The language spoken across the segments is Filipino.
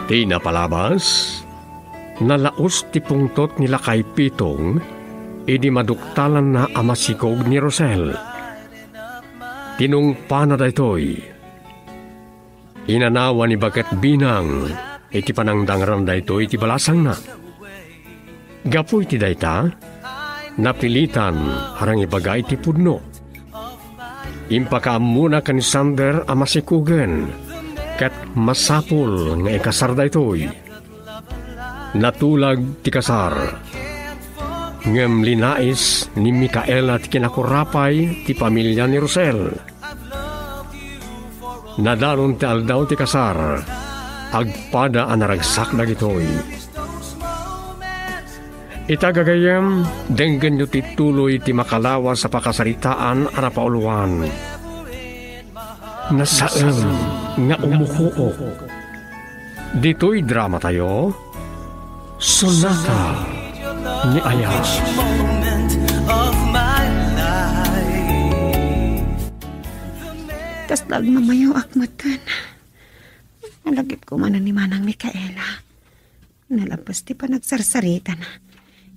Di napalabas, nalaos ti pungtot nila kay Pitong, idi maduktalan na amasikog ni Rosel. Tinungpa na daytoy. Inanawa ni Baket Binang, iti panangdangran daytoy iti balasang na. Gapoy ti dayta, napilitan harang ibagay ti pudno. Impakaam muna kan Sander amasikugen, ket masapul nga ikasar daytoy. Natulag ti kasar. Ngem linais ni Mikaela ti kinakurapay ti pamilya ni Rosel. Nadaron ti aldaw ti kasar, agpada anaragsak na gitoy. Itagagayam, denggan nyo ti tuloy ti makalawa sa pakasaritaan anapauluan. Nasaan nga umuhuok. Dito'y drama tayo, Sonata ni Aya. Tasdag mamayo akmatan. Nalagip ko man ni Manang Mikaela. Nalapas ti pa nagsarsaritan.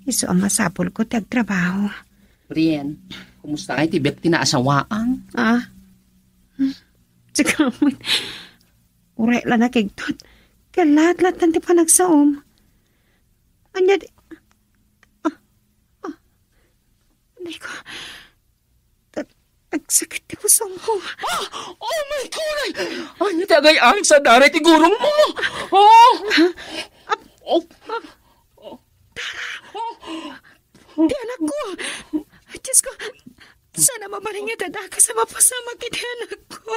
Iso ang masapol ko ti agtrabaho. Brian, kumusta kayo ti Bek tinaasawaan? Sige naman. Uray lang nakigtot. Kalat-lat nanti pa nagsaom. Anya di... Anay ko... Nagsakit ti pusong ko. Oh my God! Anya tagay ang sa daray ti gurong mo! Di anak ko. Diyos ko. Sana mabaling niya dadaka sa mapasama kiti anak ko.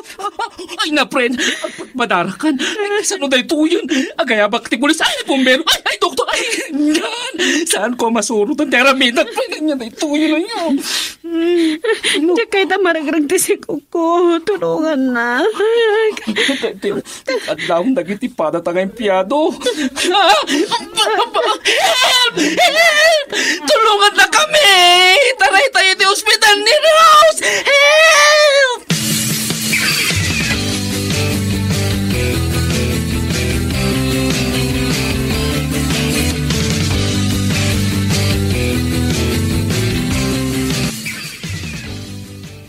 Ay na, friend. Madarakan. Ay, saan day tuyon? Agayabak ti pulis. Ay, bumbero. Ay, doktor. Ay, yan. Saan ko masurot ang teramitan? Friend, yan day tuyon na yun. Diyan kayo tamaragrag ti si Kuko. Tulungan na. At daw nagitipada tanga empleyado. Help! Help! Tulungan na kami! Taray tayo di ospital ni Rose! Help!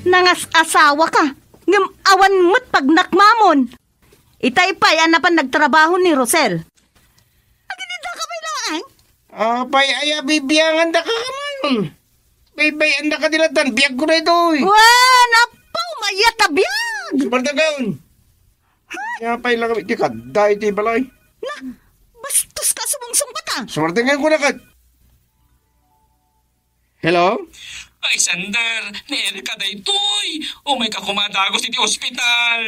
Nangas asawa ka. Ngam awan mo't pag nakmamon. Itay-pay anapan nagtrabaho ni Rosel. Aginita ka ba lang? Pay aya bibiyangan da ka kaman. Bay anda ka dilatan. Biyag ko na ito. Wan, apaw mayatabiyag. Sumartagaon. Kaya pay lang kami. Di ka, dahil ti balay. Na, bastos ka sumungsong bata. Sumartagaon ko na ka. Hello? Ay, Sander, ni Erika da ito'y. O may kakumadagos iti ospital.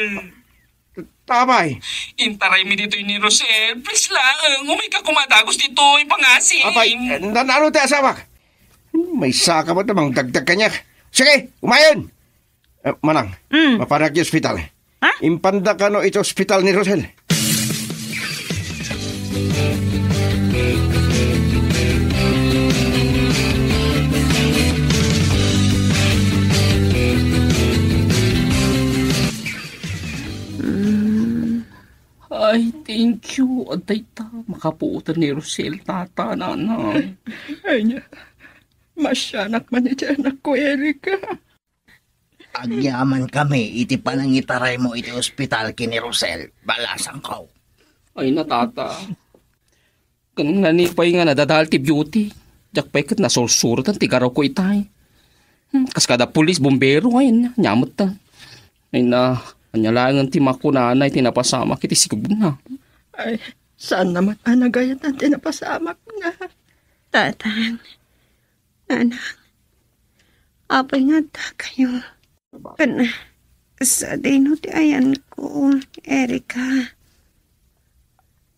Tabay. Intaray mi dito'y ni Rosel. Please lang, o may kakumadagos dito'y pangasin. Apay, nanalo tayo asawa. May saka mo tamang dagdag kanya. Sige, umayon. Manang, mapanak yung ospital. Ha? Impanda ka no ito ospital ni Rosel. Ay, thank you. Aday ta, makapuutan ni Rosel, tata, nanay. Ay niya, masyanak man niya anak ko, Erika. Agyaman kami, iti panangitaray mo iti ospital kini Rosel, balasang ko. Ay, natata. Kanang nanipay nga nadadal ti beauty. Diyak pa'y kat nasursurutan, tigaraw ko itay. Kaskada pulis, bombero, ayun, nyamot ta. Ay na... Anyalangan ti makunanay tinapasama kiti sigub na. Ay, saan naman anagayan ang tinapasamak na? Tatang, anak, apay nga ta kayo. Kana, sa dino ti ayan ko, Erika.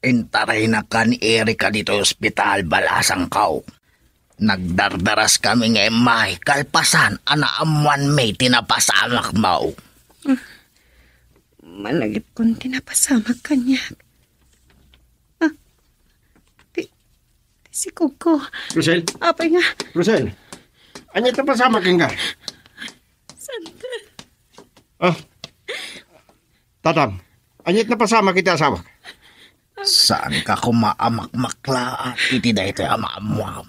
Intaray na ka ni Erika dito ospital, balasang ko. Nagdardaras kami nga may kalpasan, anaamuan may tinapasamak mo. Malagip kong tinapasama kanya. Si Kuko. Rosel? Apay nga. Rosel? Anya ito pasama ka? Santa. Tatam, anya ito pasama kita asawa? Saan ka kumaamak-makla at iti da ito amamwam?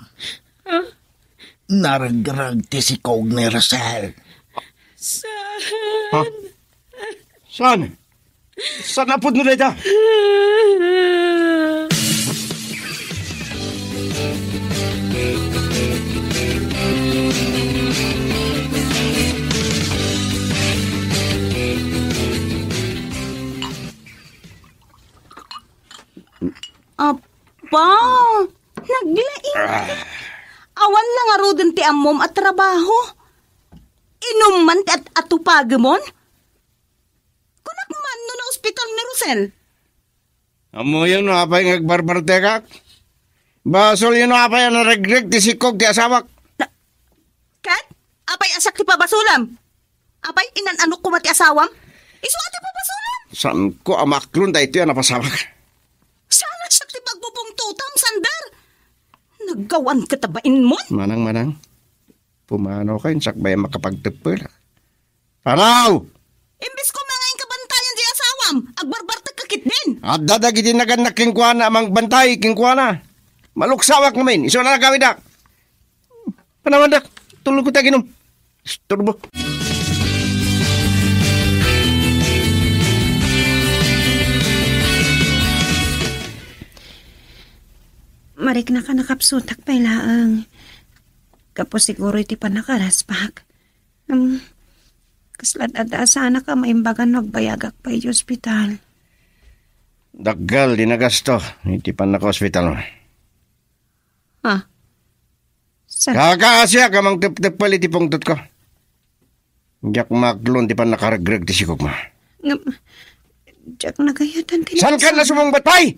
Naragrag ti si Kog ni Rosel. Ha? Saan? Saan napod mo dito? Apa, naglaing. Awan lang arodon ti amom at trabaho. Inuman ti at atupagamon. Kunak man no na ospital ni Rosel. Amo yun no, apay ngagbarbartekak. Basol yun no, apay naregreg ti sikog ti asawak. Kat, apay asak ti pabasulam. Apay inananok ko mati asawam. Isu ati pabasulam. Saan ko amaklon da ito yan napasawak? Sana sak ti pagbubong tutam, Sandar. Naggawan katabain mo. Manang. Pumano kayo, sakbay makapagtepel. Panaw! Imbis ko mga kabantayan di asawam, agbarbartag kakit din. At dadagiti naganak kingkwana, amang bantay kingkwana. Maluksawak namin, iso na nagawin dak. Panawan dak, tulog ko taginom. Turbo. Marik na ka nakapsutak pa ilaang. Kapos siguro iti pa nakaraspak. Kaslat at sana ka maimbagan magbayagak pa iti ospital. Daggal, di nagasto. Iti pa naka-hospital. Ha? Kakaasya ka mang tep-tepal iti pungtot ko. Diyak maglon di pa nakaragreg ti sikog mo. Diyak nagayatan tinasa. Saan ka na sumang batay?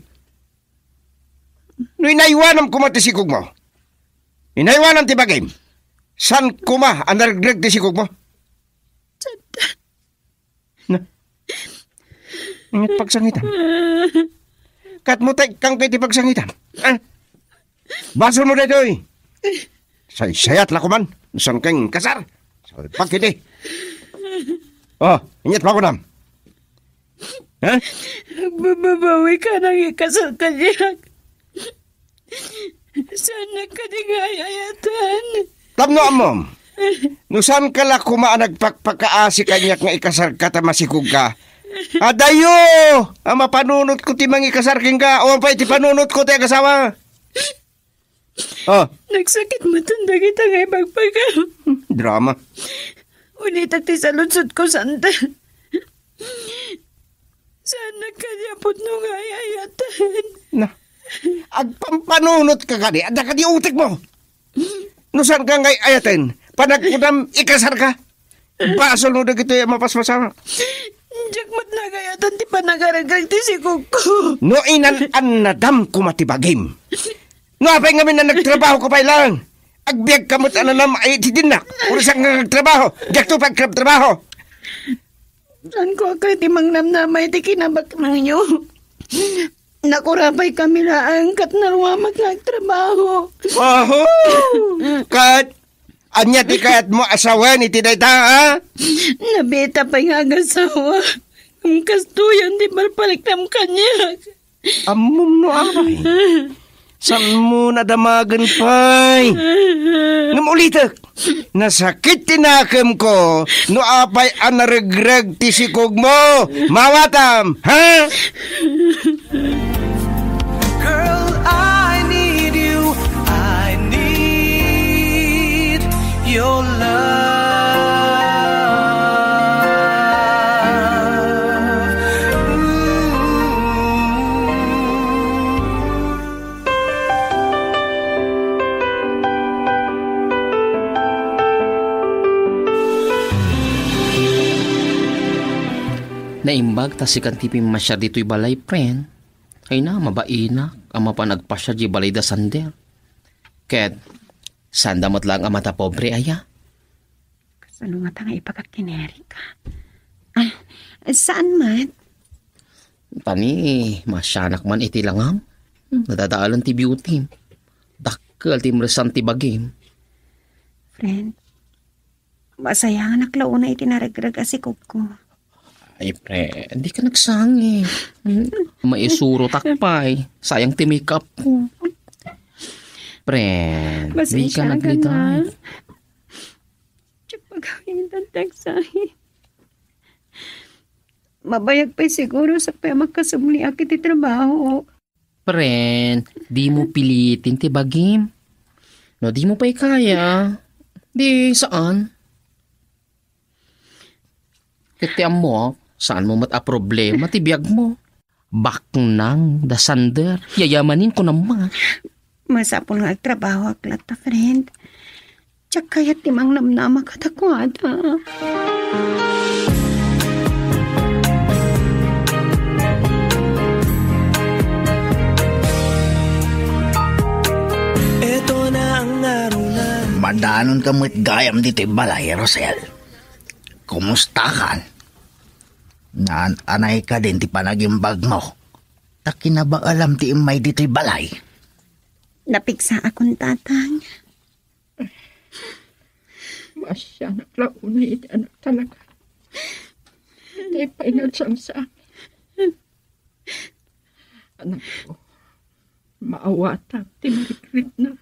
No inaiwanam kuma ti sikog mo. Inaiwanam ti bagay. San kuma ang naragreg ti sikog mo? Na? Ingat pagsangitan. Kat mo tay kang pwede pagsangitan. Baso mo dito eh. Sayat lakuman. San kang kasar. Pagkiti. Oh, ingat pa ko nam. Ha? Bababawi ka nang ikasal ka niya. Sana ka di gayayatan. Tamno amom. Nusan ka la kuma nagpakpakaasi kanyak nga ikasar ka ta masikog ka. Adayo! Ama panunot ko ti mang ikasar king ka. O pa iti panunot ko ti agasawa. Oh. Nagsakit matanda kita nga ipagpaga. Drama. Unitag ti saludsod ko, Santa. Sana ka niya po nung gayayatan. Na. Agpampanunot ka gani. Ada ka di utik mo. Nusan ka ngay ayatin. Panagpunam ikasar ka. Basol mo na gito yung mapasmasama. Jakmat na gayatan ti panagaragrag ti si Kuko. No inan-an nadam kumatibagim. No apay ngamin na nagtrabaho ko pa ilang. Agbiag kamot ananam ay tidinak. Kung saan nga nagtrabaho. Diyak to pagtrabaho. Saan ko ka ti mangnamnamay ti kinabak ng inyo? Nakurapay kami na angkat na ruwamat nagtrabaho. Oho! Kat, anya ti kayat mo asawan iti dayta, ha? Nabita pa yung agasawa. Ang kastuyan di malpalik ng kanya. Amom no apay. Saan mo nadamagan pay? Namulitak. Nasakit tinakam ko. No apay ang naregreg ti sikog mo. Mawatam, ha? Girl, I need you. I need your love. Naimbag ta si kantipin masyar dito'y balay, friend. Ay na, mabainak, ama pa nagpasya di balay da sander. Ket, sandamat lang ang mata pobre, aya. Kasano nga nga ipagkakineri ka? Saan man? Tani, masyanak man iti langam. Nadadaalan ti beauty. Dakkel ti mresan ti bagim. Friend, masaya nga naklauna iti naregreg si Kuko. Ay, pre, hindi ka nagsangi. Maisuro takpay. Sayang ti makeup ko. Pre, di ka naglitay. Tsak pagawin ng tagsahi. Mabayag pa siguro sa kaya magkasumli akit ti trabaho. Pren, di mo pilitin ti bagim. No, di mo pa'y kaya. Di, saan? Kitiam mo, saan mo problema ti biyag mo? Baknang, da sander, yayamanin ko naman. Masapol nga agtrabaho aklat ta, friend. Tsak kaya timang namnama katakwada. Madanon ka mo't gayam dito balay, Rosel. Kumusta ka? Anay ka din ti panagimbag mo. Taki na ba alam ti imay dito'y balay? Napiksa akong tatang. Masya, naklaunay iti anak talaga. Hindi pa inadsam sa amin. Anak ko, maawata, timarikrit na.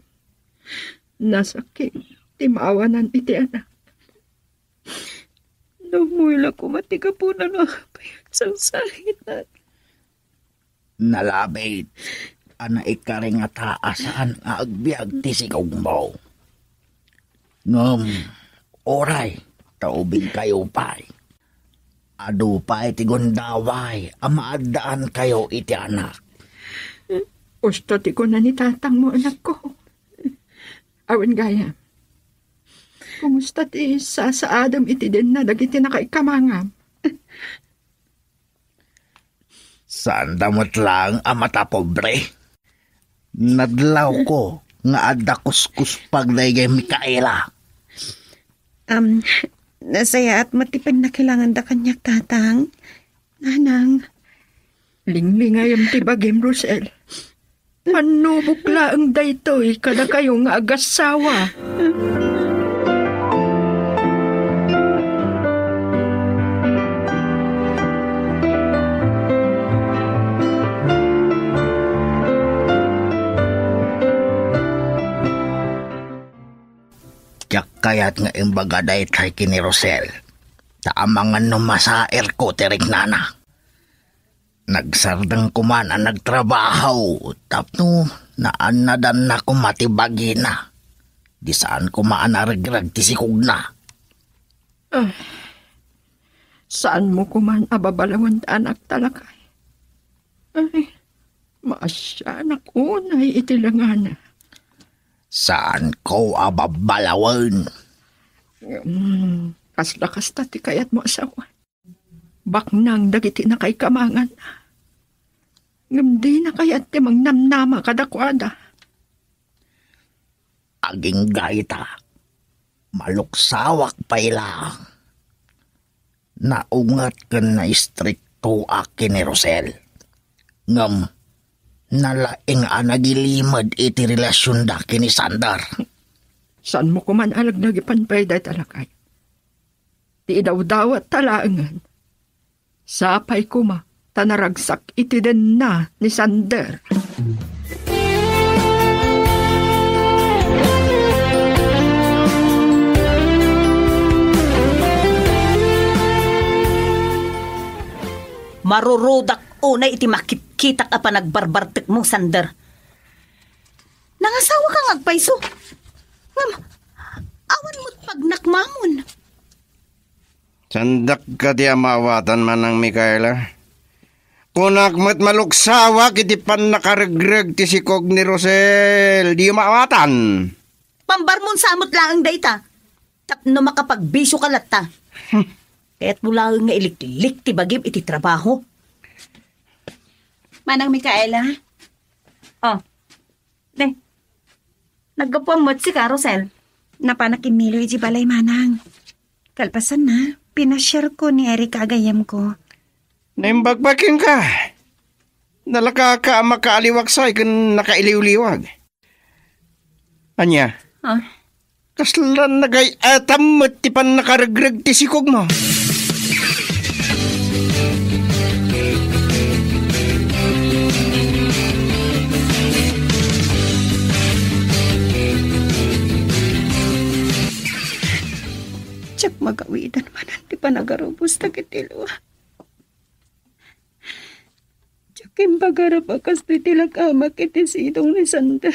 Nasakit, timaawanan iti anak. Namula ko matiga po na nakapayag sa sahitan. Nalabit, ana ikaring at haasaan nga agbiag ti sigaw mo. Oray, taubing kayo pa'y. Ado pa iti gondaway, amaadaan kayo iti anak. Gusto ti ko na ni tatang mo anak ko. Awan gaya. Kumusta ti sa Adam iti din na dagiti na kaikamangam? Saan damot lang amata pobre? Nadlaw ko nga adda kuskus pagdaygay Mikaela. Nasaya at matipid na kailangan da kanyak tatang. Nanang. Linglingayam ti bagim, Rosel. Ano bukla ang daytoy kada kayo nga agasawa? Kayat nga imbaga daytay kini Rosel. Taamangan no masaer ko tirik nana. Nagsardang kuman ang nagtrabaho. Tapno naanadan na kumatibagi na. Di saan kumaanaragrag tisikog na. Saan mo kuman ababalawan anak talakay? Ay, maasya anak unay itilangan. Saan ko ababalawan? Kasla-kasta ti kayat mo asawa. Baknang dagiti na kay kamangan. Ngamdi na kayat ti mangnamnama kadakwada. Aging gaita, maluksawak pa ilang. Naungat ka na istrikto akin ni Rosel. Ngam, nalaing anagilimad iti relasyon da kini Sandar. Saan mo kuman alag nagipanpay day talakay? Ti idaw-dawat talaangan. Sapay kuma, tanaragsak iti den na ni Sandar. Marurudak unay iti makitkitak apa nagbarbartek mo, Sandar. Nangasawa kang agpayso. Awan mo't pagnakmamon. Sandak ka di amawatan man ng Mikaela. Kunak mo't maluksawa kiti pan nakaragreg ti sikog ni Rosel. Di amawatan. Pambarmon samot lang ang dayta. Tapno makapagbisyo ka latta. Kaya't mula nga iliklik ti bagim iti trabaho. Manang Mikaela? Oh. De. Nagkapamot si Rosel. Napanakimilo iti balay manang. Kalpasan na, pinashare ko ni Erika agayam ko. Naimbagbakin ka. Nalaka ka makaaliwaksay kung nakailiw-liwag. Anya? Huh? Kaslan nagay atam at tipan nakaragreg ti sikog mo. Tsak magawidan manan ti panagarubos tagitilo. Tsak imbagara bakas ti tilakamak iti sidong ni Sanda.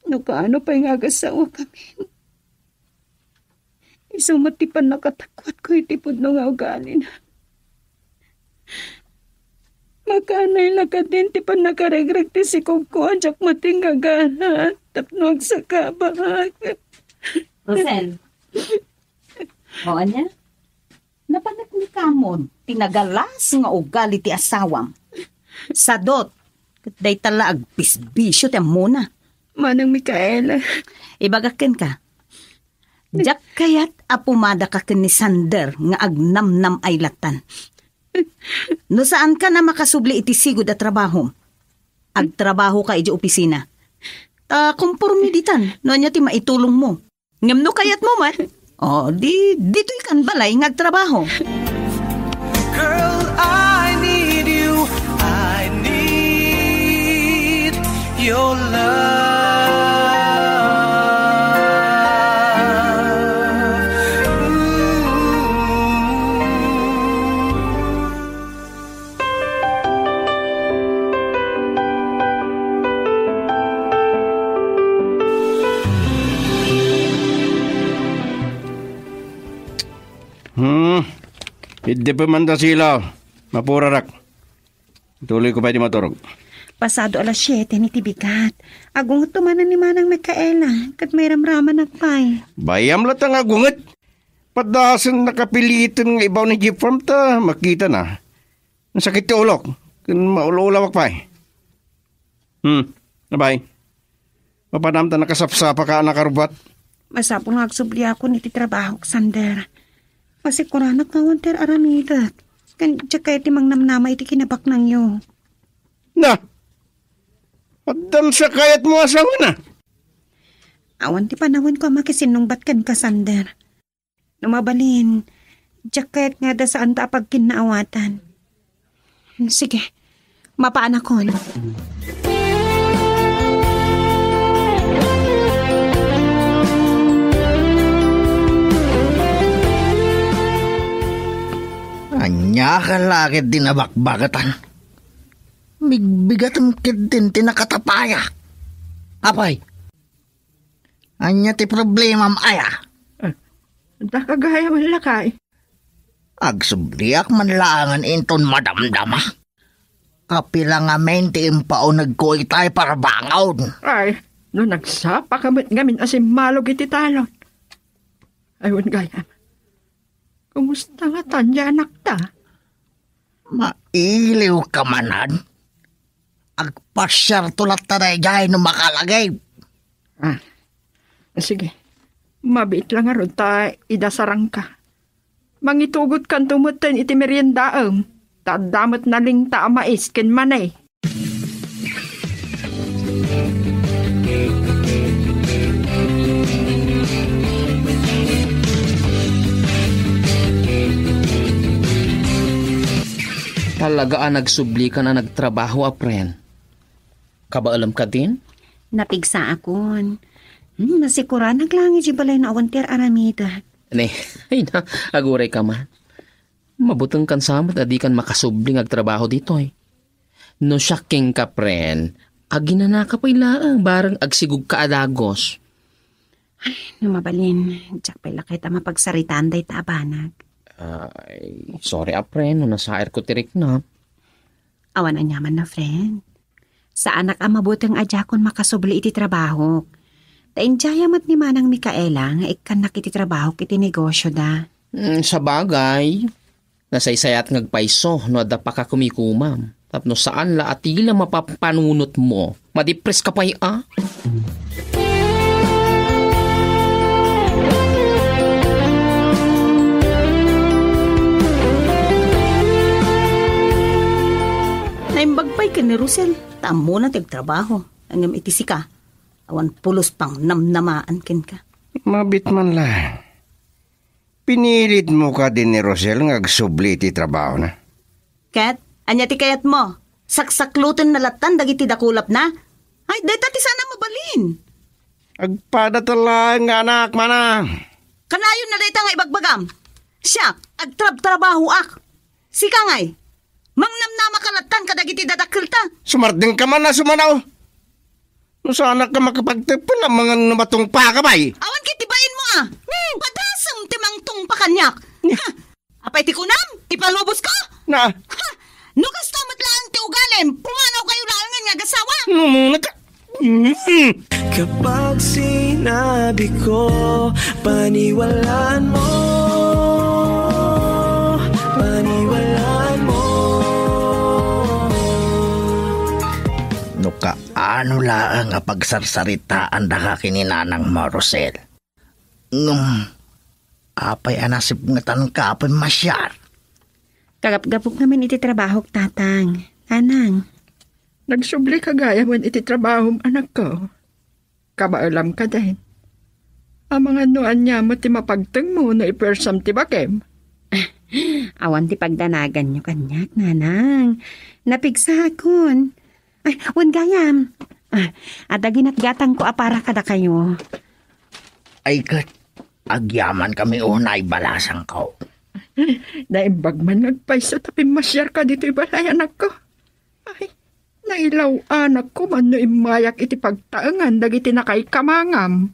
No kaano pa yung agasawa kami. Isumat ti panakatakwat ko iti pudno nga ugali na. Makanay lakad din ti panakaregreg ti sikog ko adyak mating gagana tapno agsakabag. Rosel. O anya? Napanak ni kamon, tinagalas nga ugali ti asawam. Sadot, day tala agbisbisyo ti muna. Manang Micaela. Ibagakin ka. Jak kayat apumada ka ni Sander nga agnamnam ay latan. No saan ka na makasubli iti sigod at trabaho? Agtrabaho ka iti opisina. Kompormi ditan, no anya ti maitulong mo. Ngam no kayat mo man. O, dito ikan balay ngagtrabaho. Girl, I need you. I need your love. Hindi pa man da sila. Mapurarak. Tuloy ko pa di maturog. Pasado alas 7 ni tibigat. Agong tumanan ni Manang Micaela. Kat may ramraman nagpay. Bayam latang agungat. Padasan nakapilitan ng ibaw ni jeep farm ta. Makita na. Nasakit ti ulok. Kan maulawak pa eh. Nabay. Mapanam ta nakasapsapa ka nakarubat. Masapong agsubli ako ni ti trabaho Sander. Kasi kuranak nga wanter aramidat. Kan tsaka iti mangnamnama iti kinabak nang yo. Na! Addam sa kayat mo asawa na. Awan ti panawin ko makisinungbat kan ka Sander. Numabalin. Tsaka nga da saan ta apag kinaawatan. Sige, mapaan ako. Anya ka lagi dinabakbagatan. Bigbigatan kid din tinakatapaya. Apay? Anya ti problema aya? Nakagaya man lakay. Agsubliak man laangan inton madamdama. Kapila nga menti impao nagkoy tayo para bangaw. Ay, no nagsapa kamit ngamin asim malog iti talon. Ayun gaya. Kumusta nga tanya anak ta? Mailiw ka manan. Agpasyar tulat taray jay no makalagay. Sige. Mabit lang nga ron ta idasarang ka. Mangitugot kan tumutin iti meriendaam. Tadamot na ling ta mais ken manay. Talagaan nagsubli ka na nagtrabaho, apren. Kabaalam ka din? Napigsa akon. Nasikura naglangi si balay na awanter aramida. Ne, ay na, aguray ka man. Mabutang kan samot adi kan makasubli nagtrabaho dito eh. No syaking ka, pren, aginana ka pa ilaang barang agsigug ka adagos. Ay, numabalin. Tsak pala kita mapagsaritaan day taabanag. Ay, sorry apren, no nasa air ko tirik na. Awan na nyaman na, friend. Sa anak ang mabutang adjakon makasubli iti trabaho. Tainjayamat ni Manang Micaela nga ikanak iti trabaho iti negosyo da. Sa bagay, nasaysayat ngagpaiso no adda pa ka kumikumam. Tapno saan la atila mapapanunot mo, madipres ka pa'y Naimbagpay ka ni Rosel, tamo na tagtrabaho. Hanggang itisi ka, awan pulos pang namnamaan ken ka. Mabit man lang. Pinilit mo ka din ni Rosel nga agsubli ti trabaho na. Kat, anya ti kayat mo? Saksaklutin na latan dagiti dakulap na? Ay, deta ti sana mabalin. Agpada talang anak manang. Kanayon na dayta nga ibagbagam. Siya, agtrab-trabaho ak. Si Kangay, mangnam na makalatan kadagiti dadakkel ta. Sumarding ka man na sumanaw. No sana ka makapagtagpan ang mga namatong pakabay. Awan kitibain mo ah. Padasam timang tong pakanyak. Ha, apay ti kunam, ipalubos ko. Na, Ha, nukas tamat lang ti ugalim. Pumanaw kayo lang nga gasawa. muna ka. Kapag sinabi ko, paniwalaan mo. Paniwalaan mo. No kaano laang nga pagsarsaritaan da ka kininanang mo, Rosel. Apay anasip ngatan ka, apay masyar. Kagap-gapok namin iti trabaho, tatang. Anang. Nagsubli ka gaya mo iti trabaho, anak ko. Kabaalam ka din. Ang mga nuan niya mo ti mapagteng mo na ipersam ti bakem. Awan ti pagdanagan nyo kanyak, nanang. Napigsa akon. Ay, wan gayam. At ginatgatang ko para kada kayo. Ay kat, agyaman kami unay balasang ka. Naimbag man nagpaiso tapi masyar ka dito ibalay, anak ko. Ay, nailaw anak ko man no imayak iti pagtaangan dagiti nakay kamangam.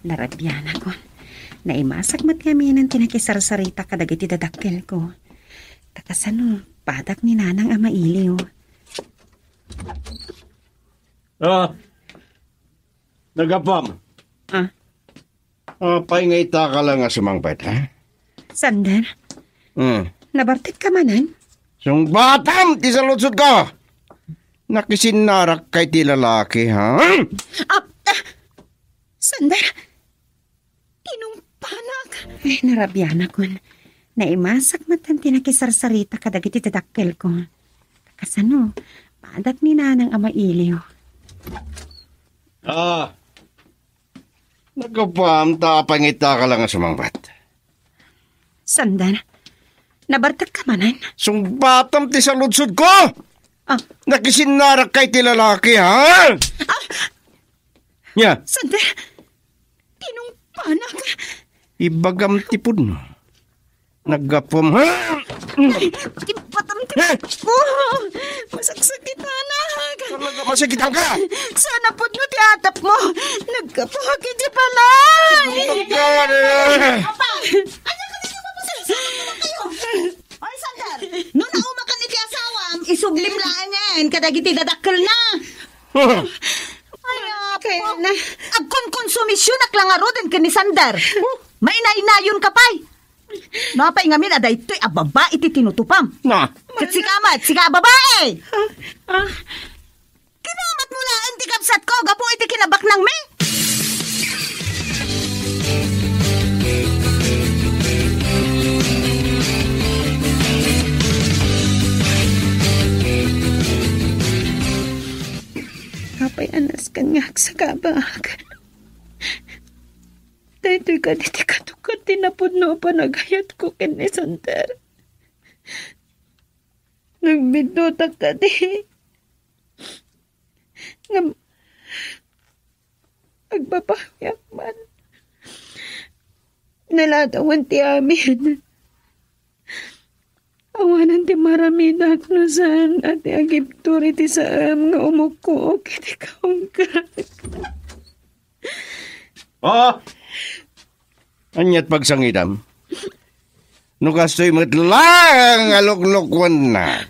Narabyan ako. Naimasak mat kami ng tinakisarsarita kadagiti dadakkel ko. Takasano, padak ni nanang ama iliw. Nagapam. Paingay ta ka lang nga sumangpet, ha? Sander, nabartik ka manan? Sung batam, ti salutsod ka. Nakisinarak kay ti lalaki, ha? Sander, tinumpanag. Ay, narabyan ako. Naimasak matan tinakisarsarita kadagiti dadakkel ko. Takasano, padak ni nanang ama iliw. Nagapam, tapangita ka lang nga sumangpet. Sander, nabartik ka manan? Sung batam, ti salutsod ko. Ah. Nakisinarak kay ti lalaki, ha? Nya, Sander, tinumpanag. ibagam tipod mo. Nagapam, ha? Ipatamtipan ko. Masagsakit nanag. Talaga masakitan ka. Sana po nyo tiatap mo. Nagkapakit di palay. Oy, Sander, no naumakan ni ti asawam, isublim laan yan, kadagiti dadakkel na. Ay, Kaya apo. na. Agkon-konsumisyon aklangaro din ka ni Sander. Mainainayon ka pa'y. Napay ngamin aday ito'y ababa iti tinutupam. Na, Kat si kamat, si ka babae. Kinamat mo laan ti kapsat ko, gapo iti kinabak ng me. Kapay anas kanyak sa kabak. Dahil ka diti katukat tinapudno pa nagayat ko kini Sander. Nagbidutak ka di. Agpapayak man. Nalatawan ti amin. Awanan ti marami naknusan at agipturi ti saam nga umukok iti kaungkat. anyat pagsangidam. Nukastoy matlang aluklukwan na.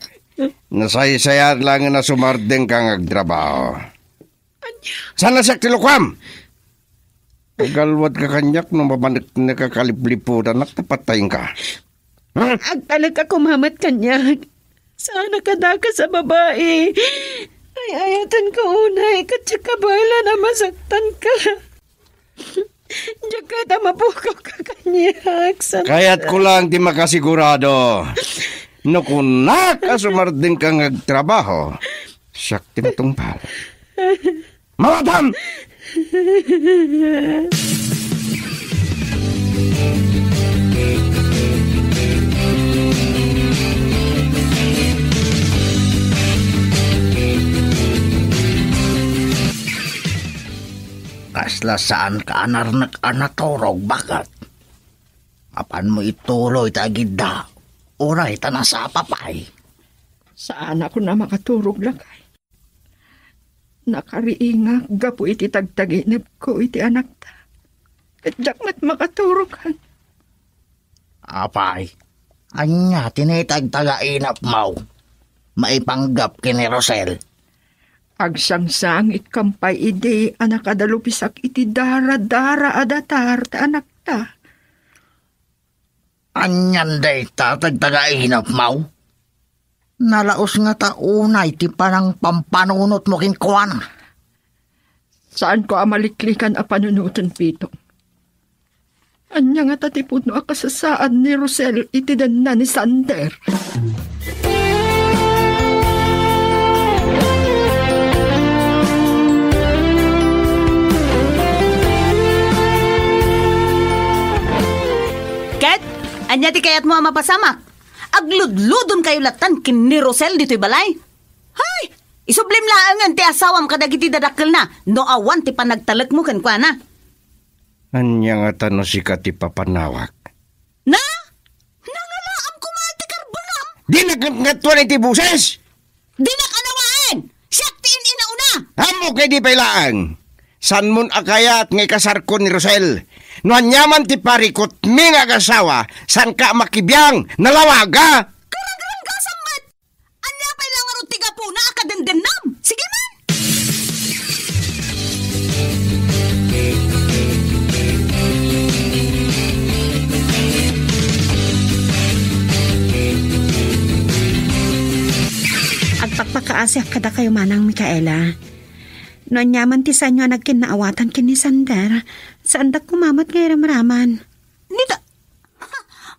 Nasaysayar lang na sumardeng kang agtrabaho. Sana sak tilukwam. Pagalwad ka kanyak nung mabanak nakakalipliputan at tapatayin ka. Agtalag ka kumamat kanyak. Sana kadaka sa babae. Ay ayatan ka unay katsaka bala na masaktan ka. Diyan ka mapukaw ka kanyak. Kaya't ko lang di makasigurado. No kung nakasumardeng kang agtrabaho, siyak tinatungpal. Mawatam! Kasla saan ka anarnak anatorog bakat? Apan mo ituloy tagid da. Oray ta na sa papay. Saan ako na makaturog lakay? Nakariingak gapo iti tagtaginip ko iti anak ta. At jakmat makaturogan. Apay, anya tinitag taga-inap mau. Maipanggap kini Rosel. Agsangsangit kampay ide anak adalupisak iti dara-dara adatar ta anak ta. Anyan day tatag taga-inap mau. Nalaos nga taunay ti panang pampanunot mo kinkuan. Saan ko amaliklikan a panunutan pitong? Anya nga tatipod no akasasaan ni Rosel iti dan na ni Sander. Ket, anya ti kayat mo mapasamak? Agludludon kayo latan kin ni Rosel dito'y balay. Hay! Isublim laangan ti asawam kadagiti dadakkel na. No awan ti panagtalek mo ken kwa na. Anya nga tano si ti papanawak. Na? Nangalaam ko mga ti karbonam. Di nagngatuan iti buses! Di na kanawaan! Siyak tiin inauna! Amo kay di pailaan. San mon akayat ngay kasarko ni Rosel. No anyaman ti parikot mi nga kasawa, san ka makibiyang nalawaga? Karang-karang kasambat! Anya pa ilang arot tiga po na akadendennam! Sige man! Agpakpakaasya kada kayo manang Micaela. Noon yaman ti sanyo nagkinaawatan kini Sander, saan dak kumamat ngay ramaraman. Nita,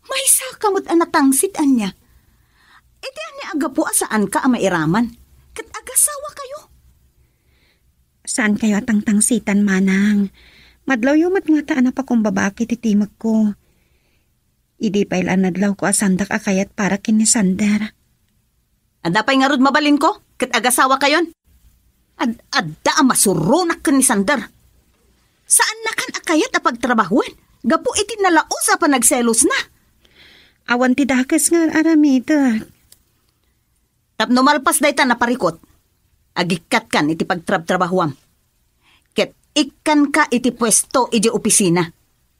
may sakamot anatangsit anya. Iti anya aga po saan ka mairaman? Kat agasawa kayo? Saan kayo atang-tangsitan manang? Madlaw yung matngataan na pa kung babaki titimag ko. Idi pa ilan nadlaw ko asandak akayat para kini Sander. Ada pa'y nga rod mabalin ko? Kat agasawa kayon? Adda masurunak ka ni Sander. Saan na kan akayat apagtrabahuan? Gapo iti nalaos pa nagselos na. Awan ti dakes nga aramita. Tapno malpas day ta naparikot. Agikat kan iti pagtrabahuam. Ket ikan ka iti pwesto iti opisina.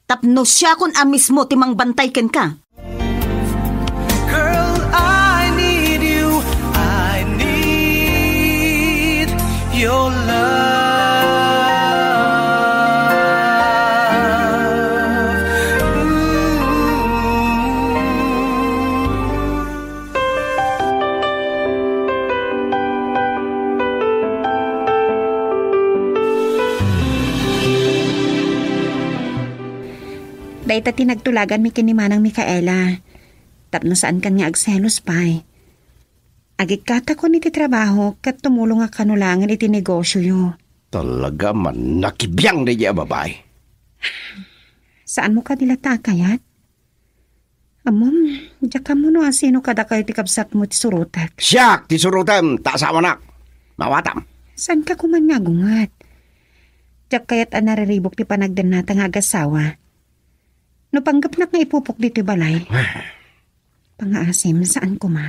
Tapno siya kun mismo timang bantay ken ka. Girl, I need you. I need your love. Dahil ta tinagtulagan mi kinimanang Micaela. Tapno saan kan nga agselos pa'y. Agikata ko niti trabaho kat tumulong nga kanulangan iti negosyo yo. Talaga man nakibiyang na iya babae. Saan mo ka nila takayat? Amom, diya ka mo no asino kada kayo ti kabsat mo ti surutak. Siyak, ti surutan, tasawa nak. Mawatam. Saan ka kuman nga gungat? Diya kaya't anariribok ti panagdanata nga agasawa. No panggap na nga ipupok dito balay. Pangaasim, saan ko ma?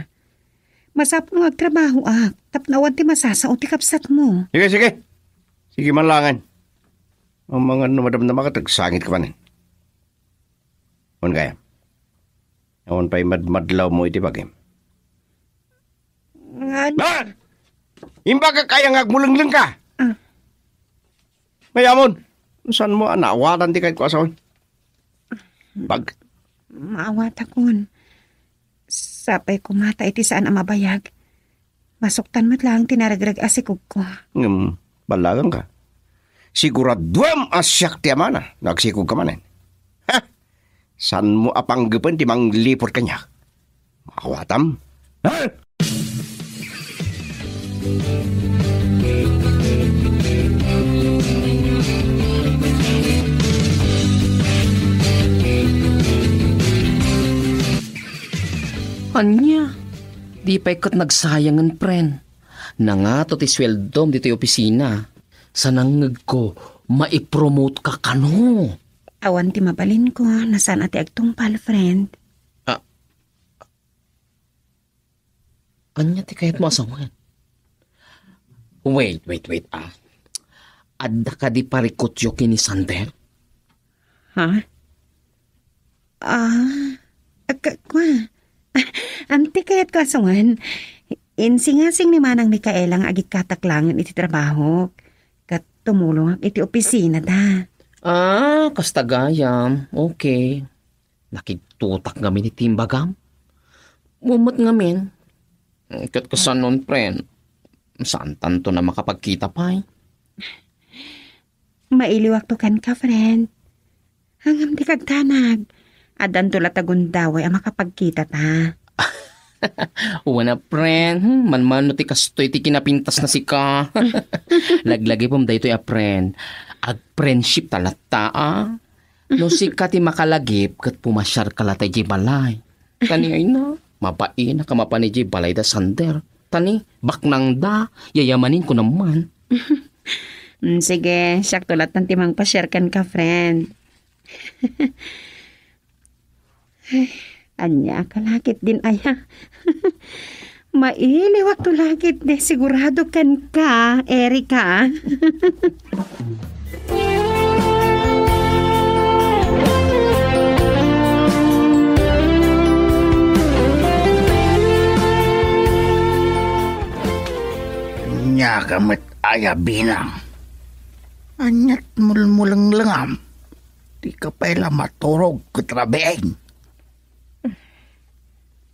Masapon nga agtrabaho tapnawan ti masasao ti kapsat mo. Sige, sige. Sige man langan. Ang mga numadam-dama ka, tagsangit ka man. Awan kaya. Awan pa'y madlaw mo iti bagay. Ba! Imba ka kaya nga agmulang-lang ka. Mayamon. Saan mo anawatan ti kahit ko asawan? Bag. Maawat akon. Sapay kumata iti saan ang mabayag. Masuktan mo't lang tinaragrag asikog ko. Balagang ka. Siguraduam asyak ti amana. Nagsikog ka manin. Ha? San mo apanggapan ti manglipot kanya? Makawatam? Ha? Anya, di pa ikat nagsayangan, pren. Nangato ti sweldom dito yung opisina. Sa nangag ko, maipromote ka kano. Awan ti mabalin ko, nasaan ati agtungpal, friend. Anya ti kayat mo asawan? Wait. Adda ka di parikotyo kini Sander? Ha? Kwa. Anti kayat ko asawan. Insingasing ni Manang Mikaela nga agit kataklangan iti trabaho. Kat tumulong iti opisina da. Kasta gayam. Okay. Nakitutak ngamin ni Timbagam. Mumot ngamin. Kat kasan nun, pren. Saan tanto na makapagkita pa eh? Mailiwak to kan ka, friend. Hangam di kagtanag. Adan to latagundaway ang makapagkita ta. Wana, pren. Man ti kastoy ti kinapintas na si ka. Laglagi pom dayto ya, pren. Ag-friendship talata, No si ka ti makalagip kat pumasyar kalatay di balay. Tani ay na. Mapain na kamapani di balay da Sander. Tani, baknang da. Yayamanin ko naman. Sige, siyak tulat ng timang pa-share kan ka, friend. Anya, kalakit din aya. Mailiwak to lakit de, sigurado kan ka, Erika. Nya kamat aya binang. Anyat mulmulang langam. Di ka pala maturog katrabeeng.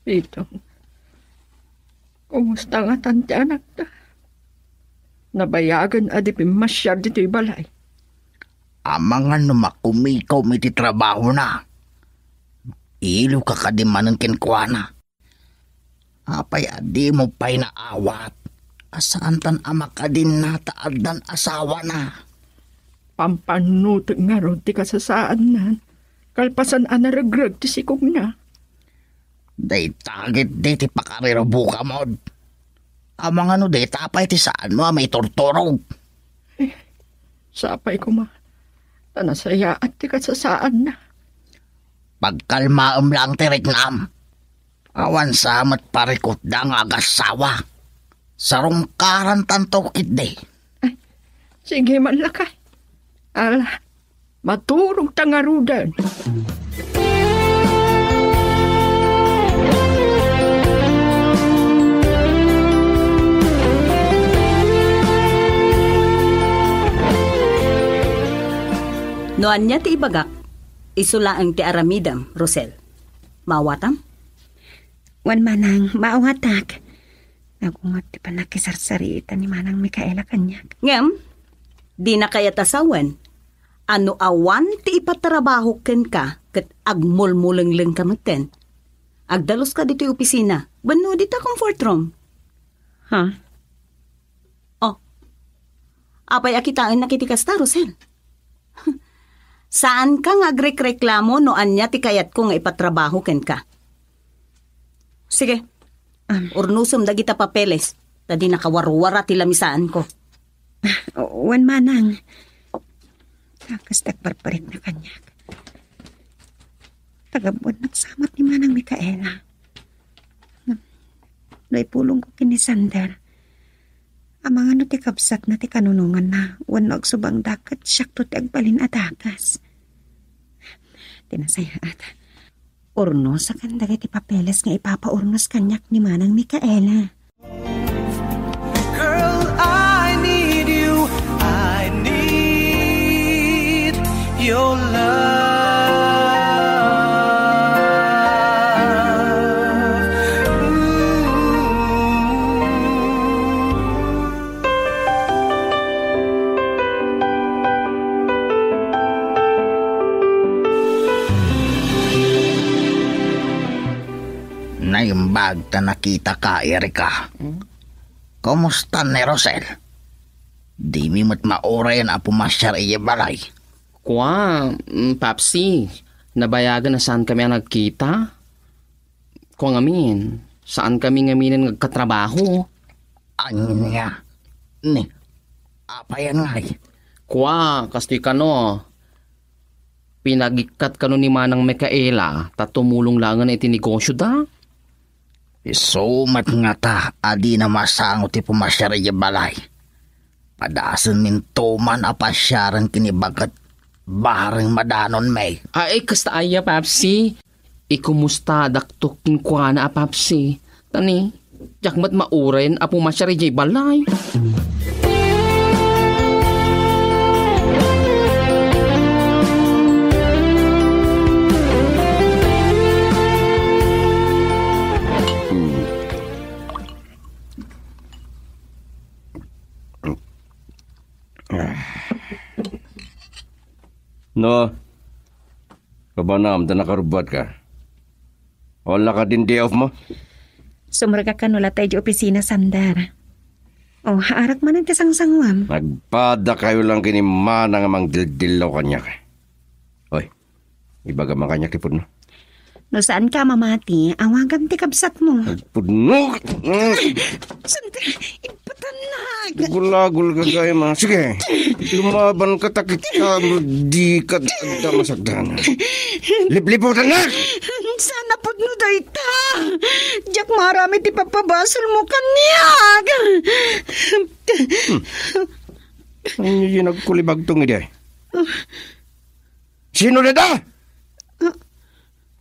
Ito. Kumusta nga tanti anak ta? Nabayagan adipin masyar dito'y balay. Amangan numakumikaw iti trabaho na. Ilo ka kadimanan kinkwana. Apay adi mo pa'y naawat. Asaan tan amak adin nataad dan asawa na. Pampanutot nga ron ti kasasaan na. Kalpasan anaragrag ti sikog na. Day tagit di ti pakarero buka mo. Amang ano day tapay ti saan mo may tortorog. Sapay ko ma. Tanasaya at ti kasasaan na. Pagkalmaam lang ti Reknam. Awan samat parikot da nga agasawa. Sarong karan tanto kit de. Sige man lakay. Ala, maturog tangarudan. Noan niya ti ibagak, isulaang ti aramidam, Rosel. Mawatam? Wan Manang, maungatak. Nagungat ti panakisarsarita ni Manang Mikaela kanyak. Ngem, di na kaya tasawan. Ano awan ti ipatrabaho ken ka ket agmulmuleng kamaten. Agdalos ka dito opisina. Bano dita comfort room. Ha? Oh. Apay akitain nakitikas ta, Rosel. Saan ka nga agrekreklamo no anya ti kayat ko nga ipatrabaho ken ka? Sige. Urnusom dagita papeles. Tadi nakawarwara ti lamisaan ko. Wan Manang. Kakastak barbarit na kanyak. Tagabuan nagsamat ni Manang Mikaela. Naipulong ko kini Sander. Amang ano ti kabsat na ti kanunungan na wan agsubang dakat siyak to ti agbalin atakas. Tinasaya ata. Urnos sa kanda ti papeles nga ipapaurnos kanyak ni Manang Mikaela. Girl, I need you. I need your love. Naimbag ta nakita ka, Erika. Kumusta ni Rosel? Di mi mat maoray na pumasyar iya balay. Papsi, nabayagan na saan kami ang nagkita? Kung amin, saan kami ngaminan nagkatrabaho? Ano nga? Ni, apa yan nga? Kwa, kasti kano. Pinagikat kano ni Manang Mikaela, tatumulong langan iti negosyo da. Isumat nga ta, adi na masangot ti pumasyari di balay. Padasan min tuman apasyaran kinibagat bareng madanon may. Ay, kasta aya, Papsi. Ikumusta daktokin kwa na, Papsi. Tani, jakmat mauren apo masyari di balay. No, kabanam, na nakarubat ka. Wala ka din day off mo? Sumraga ka nula tayo di opisina, Sandar. O, haarak man ang tisang-sangwam. Nagpada kayo lang kinimana nga mang dildilaw kanya ka. Oy, ibaga man kanya kipod no. No saan ka mamati, awagan ti kabsat mo. Pudno! Sandar, ipatanag. Gulagul ka kayo mga. Sige, lumaban ka takit ka, di ka masagdan. Lipliputan na! Sana po no dayta. Diyak marami ti papabasol mo kanyag. Ano yung nagkulibag tong ide? Sino na da?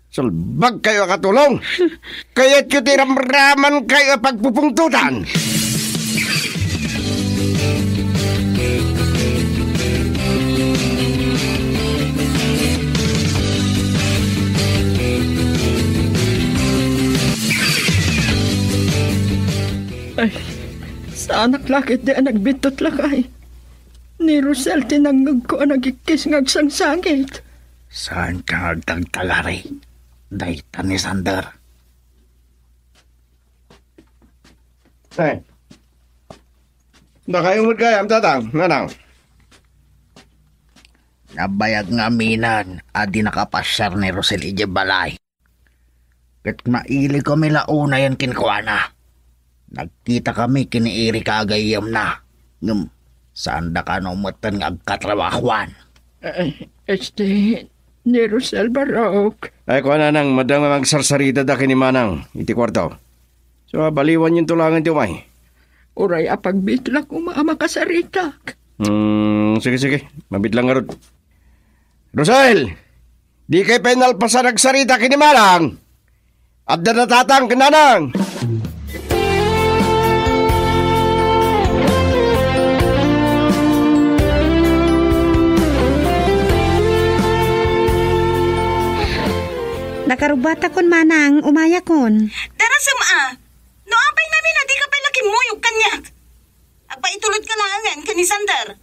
Salbag kayo katulong. Kaya't yung tiramraman kayo pagpupungtutan. Ay, sa anak lakit di nagbitot lakay. Ni Rosel tinanggag ko ang nagikis ngagsang sangit. Saan ka nagtagtalari? Dayta ni Sander. Ay. Nakayumod kayo, am tatang, nanang. Nabayag nga minan, adi nakapasyar ni Rosel ije balay. Kat maili kami launa yan kinkwana. Nagkita kami kiniiri kagayam na. Saan da ka numatan nga agkatrabahuan? Ni Rosel Barok. Ay, kuha na nang madang magsarsarita da kini Manang, iti kwarto. So, baliwan yung tulangan ti umay. Uray apagbitla kumama kasaritak. Sige, mabit lang nga ron. Rosel, di kay penal pa sa nagsarita kini Manang. At na natatang kananang. Nakarubata kon Manang, umaya kon. Darasam no apay namin na di ka pala kimuyog kanyak. Agpaitulod ka langan ka ni Sander.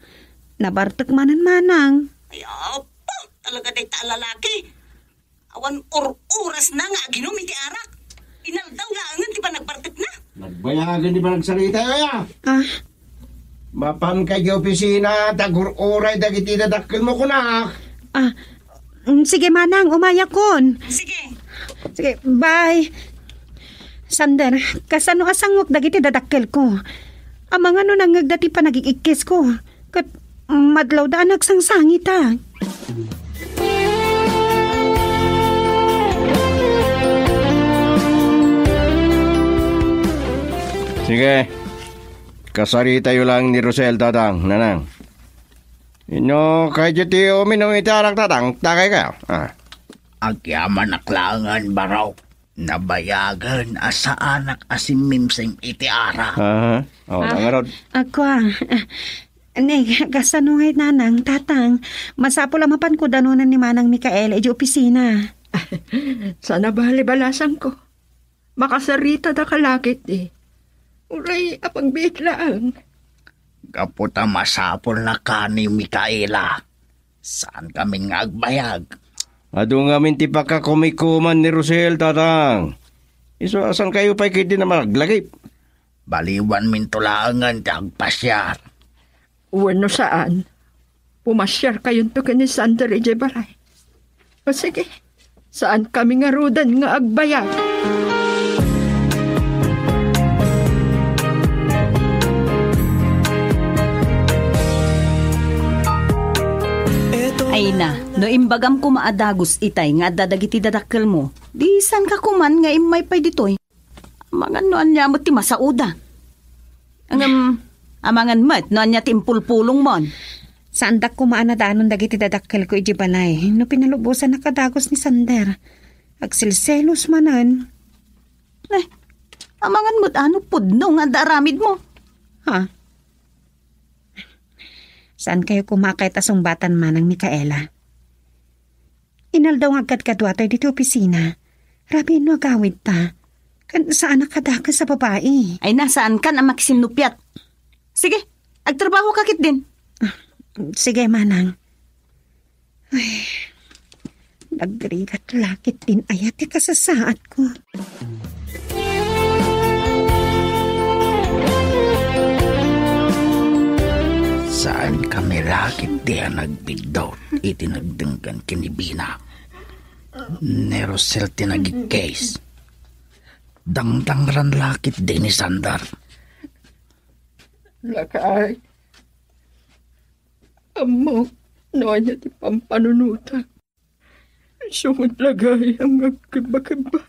Nabartok manan Manang. Ay, apa, talaga day ta lalaki. Awan oras na nga ginom iti arak. Inaldaw langan di pa nagbartek na. Nagbayagan di ba nagsarita kaya? Mapan kayo opisina, tagur-uray dagiti dadakil mo kunak. Sige Manang, umaya kon. Sige, bye. Sander, kasano asangwak dagiti dadakkel ko. Amang ano nangagdati pa nagikikis ko. Kat madlaw da nagsangsangit ta. Sige, kasari tayo lang ni Rosel tatang, nanang. Ino, kayo ti uminom iti arak tatang, takay kayo. Agyaman naklangan baraw. Nabayagan asa anak asimimsing iti ara. Nangarod. Ako kasano ngay nanang, tatang. Masapo lamapan ko danunan ni Manang Mikael di opisina. Sana bali-balasan ko. Makasarita da kalakit Uray, apagbitlaan. Kaputa masapol na ka ni Mikaela. Saan kaming agbayag? Ado nga minti pa ka kumikuman ni Rosel, tatang. Iso, asan kayo pa'y kiti na maglagip? Baliwan mintulangan tagpasyar. Wano saan? Pumasyar kayon to ni Sander Balay. O sige, saan kami nga rudan nga agbayag? No imbagam ko maadagos itay nga dadagiti dadakkel mo. Di san ka kuman nga imay pay ditoy. Amangan no anya mo ti masauda. Amangan mat no anya ti impulpulong mon. Saan dak kumaan na danon dagiti dadakkel ko iji balay. No pinalubusan na kadagos ni Sander. Agsilselos manan. Amangan mo't ano pudno nga daramid mo. Ha? Saan kayo kumakay tasumbatan man ng Mikaela? Inaldaw nga agad-kadwatay dito opisina. Rabi no agawid ta. Saan nakadaka sa babae? Ay nasaan ka na makisinupyat. Sige, agtrabaho kakit din. Sige, manang. Ay, nagrigat lakit din ayat ka sa saat ko. Saan kami lakit diya nagbidot itinagdenggan kinibina. Nerosel tinagikase. Dangdangran lakit din ni Sandar. Lakay. Amo, noon niya ti pampanunutan. Sungod lagay ang magkiba-kiba.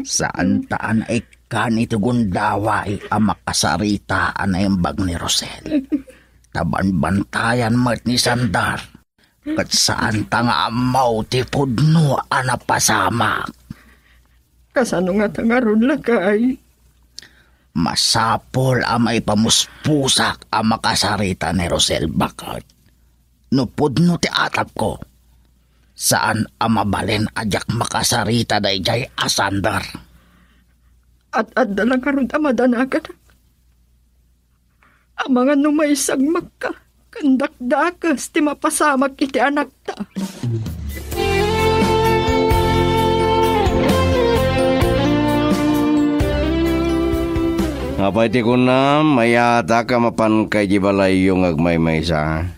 Saan taan ay kanito gundaway ang makasaritaan ay bag ni Rosel. Taban-bantayan mat ni Sandar. Kat saan ta nga amaw ti pudno ana pasama. Kasano nga tangaron lakay? Masapol ang may pamuspusak ang makasarita ni Rosel Bakat. No pudno ti atap ko. Saan ang mabalin ajak makasarita day jay asandar. At dalang karon amadanagan. Ang mga numaisag magka. Kandakdakas ti mapasamak iti anak ta. Ngapay ti ko na, mayata ka mapan kay jibalay yung agmay-maysa.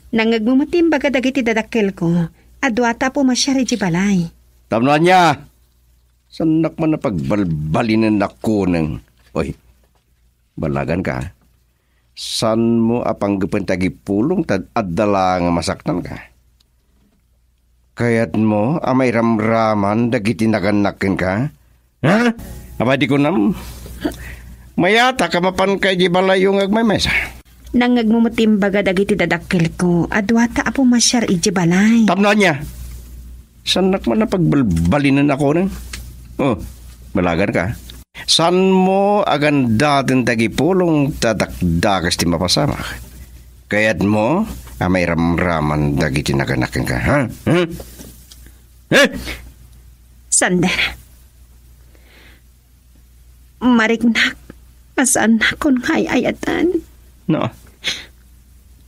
Nangagmumatim baga dagiti dadakkel ko. Adwata po masyari jibalay. Tamnoan niya! Sanak man na pagbalbalinan ako ng... Oy, balagan ka. San mo apanggapan tagipulong adala nga masaktan ka? Kayat mo amay ramraman dagiti naganakin ka? Ha? Abay di ko nam... Mayata ka mapan kay jibalay yung agmay-maysa. Nangagmumatim baga dagiti dadakkel ko. Adwata po masyari jibalay. Tamnoan niya! Sanak man na pagbalbalinan ako ng... Oh, balagan ka. San mo aganda din tagipulong tadakdakas ti mapasamak? Kayat mo, amay ramraman dagiti naganakin ka, ha? Sander. Marignak, asaan na kung hayayatan? No.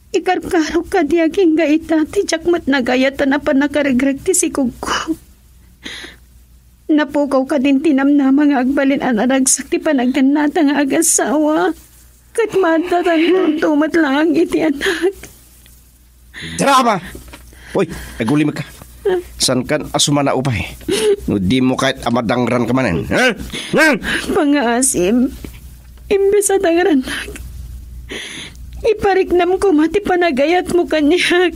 Ikarkaro ka diaging gaita, ti jakmat nagayatan na pa nakaregreg ti sikog ko. Napukaw ka din tinamna mga agbalin anaragsak ti panagdanata nga agasawa. Kat matatan tumat lang iti anak. Drama! Uy, aguli ka. San kan asumana upay? No di mo kahit amadangran ka manen. Ha? Pangasim. Imbes at ang ranak. Ipariknam ko mati panagayat mo kanya.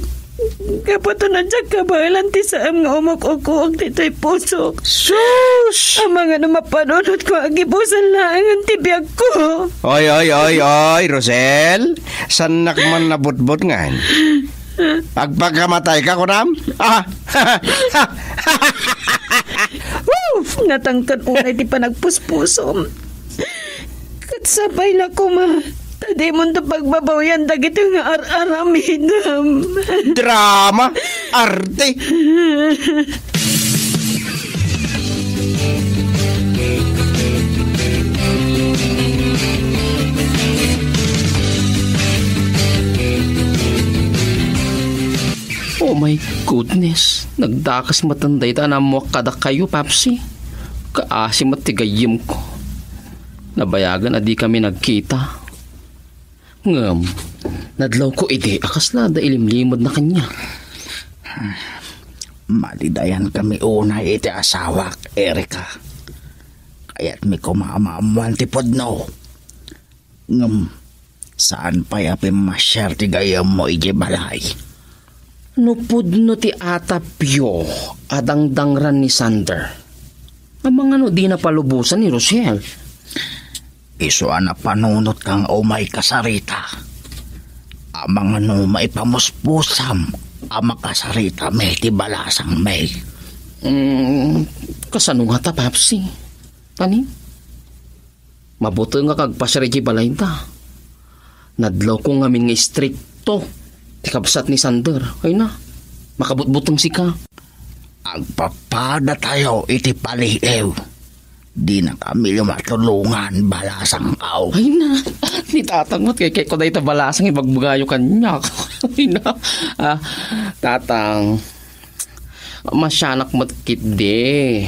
Kapato na dyan kabalan ti saam nga umok-ukok dito'y pusok. Sus! Ang mga namapanunod ko agibusan lang ang tibiyag ko. Oy, Rosel. Sanak man nabutbut nga. Pagpagkamatay ka, kunam? Natangkan unay di pa nagpuspusom. Katsabay na ko ma. Tadi mo ito pagbabawian dagito nga ar-aramidam. Drama! Arte! Oh my goodness. Nagdakas matanday ta na mo kada kayo, Papsi. Kaasim at tigayim ko. Nabayagan na di kami nagkita. Ngam, nadlaw ko ide akas na da ilimlimod na kanya. Malidayan kami unay iti asawak, Erika. Kaya't mi kumamaamuan ti podno. Ngam, saan pa yapim masyar ti gayam mo iji balay? Nupudno ti atapyo adang dangran ni Sander. Amang ano di na palubusan ni Rosel. Iso na panunot kang umay kasarita. Amang ano maipamuspusam ama kasarita may ti balasang may. Kasano nga ta, Papsi? Tani? Mabuto nga kagpasarigi balay ta. Nadlaw ko nga min nga stricto. Ti kabsat ni Sander. Ay na, makabutbutong si ka. Agpapada tayo iti palihew. Di na kami matulungan balasang kao. Ay na, nitatangot kay ko dahi ta balasang ibagbugayo kanyak. Ay na, tatang, masyanak matkit de.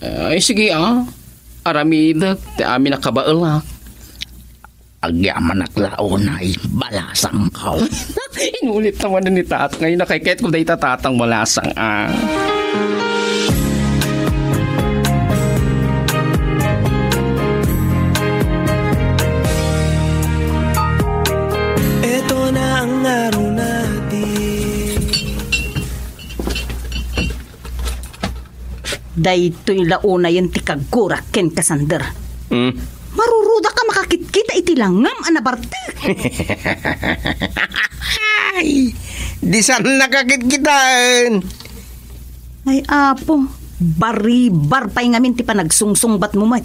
Ay sige aramidak, ti amin nakabaelak. Agyaman naklaon ay balasang kao. Inulit naman na ni tat. Ngayon nakikit ko dahi tatang balasang Ito na ang araw natin. Daytoy launa yan ti kagkurak ken Kasander. Maruruda ka makakitkita iti langam anabarte. Ay, di saan nakakitkitaan? Ay apo, baribar pa'y ngamin ti panagsungsungbat mo mat.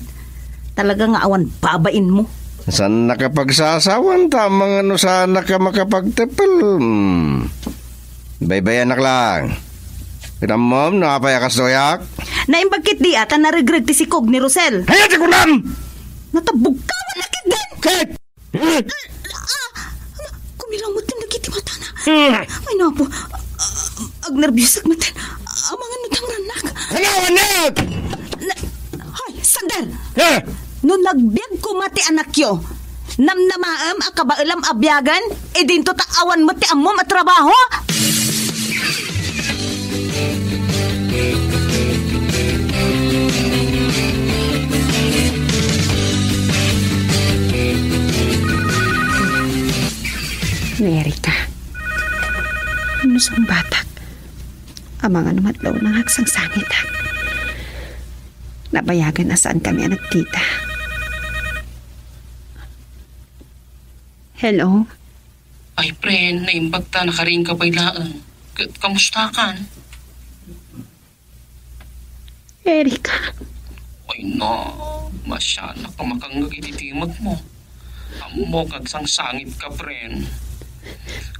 Talaga nga awan babain mo. Saan nakapagsasawan? Tamang ano sana ka makapagtepel? Baybayan nak lang. Pinamom, nakapayakas doyak? Naimbagkit di ata na-regret ti si Kog ni Rosel. Hayat si kunam! Natabugkawan na kit Kit! Kumilang mo tin nagiti mata na. Ay napo, agnerbyos ak matan. Amang ano tang ranak. Ano, anak? Hoy, Sander! No nagbiag ko mati anak yo, namnamaam akabailam abyagan, dinto taawan mo ti amom at trabaho? Erika, ano sa batak? Amang ano matlaw ng haksang sangit ha? Nabayagan na saan kami nagkita. Hello? Ay, pre, naimbag ta, nakaring ka bailaan. Kamusta kan? Erika. Ay na, masya ka makangag ititimag mo. Amo kagsang sangit ka, pre.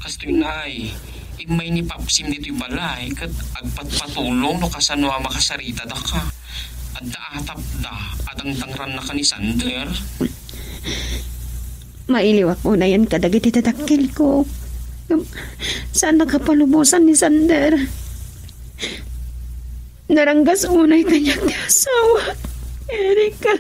Kastoy nay, imay ni Papsim dito'y balay, kat agpatpatulong no kasano makasarita da ka. At daatap da, adang tangran na ka ni Sander. Mailiwak mo na yan kadagit itadakil ko. Saan nakapalubusan ni Sander? Naranggas unay kanyak ni asawa. Erika.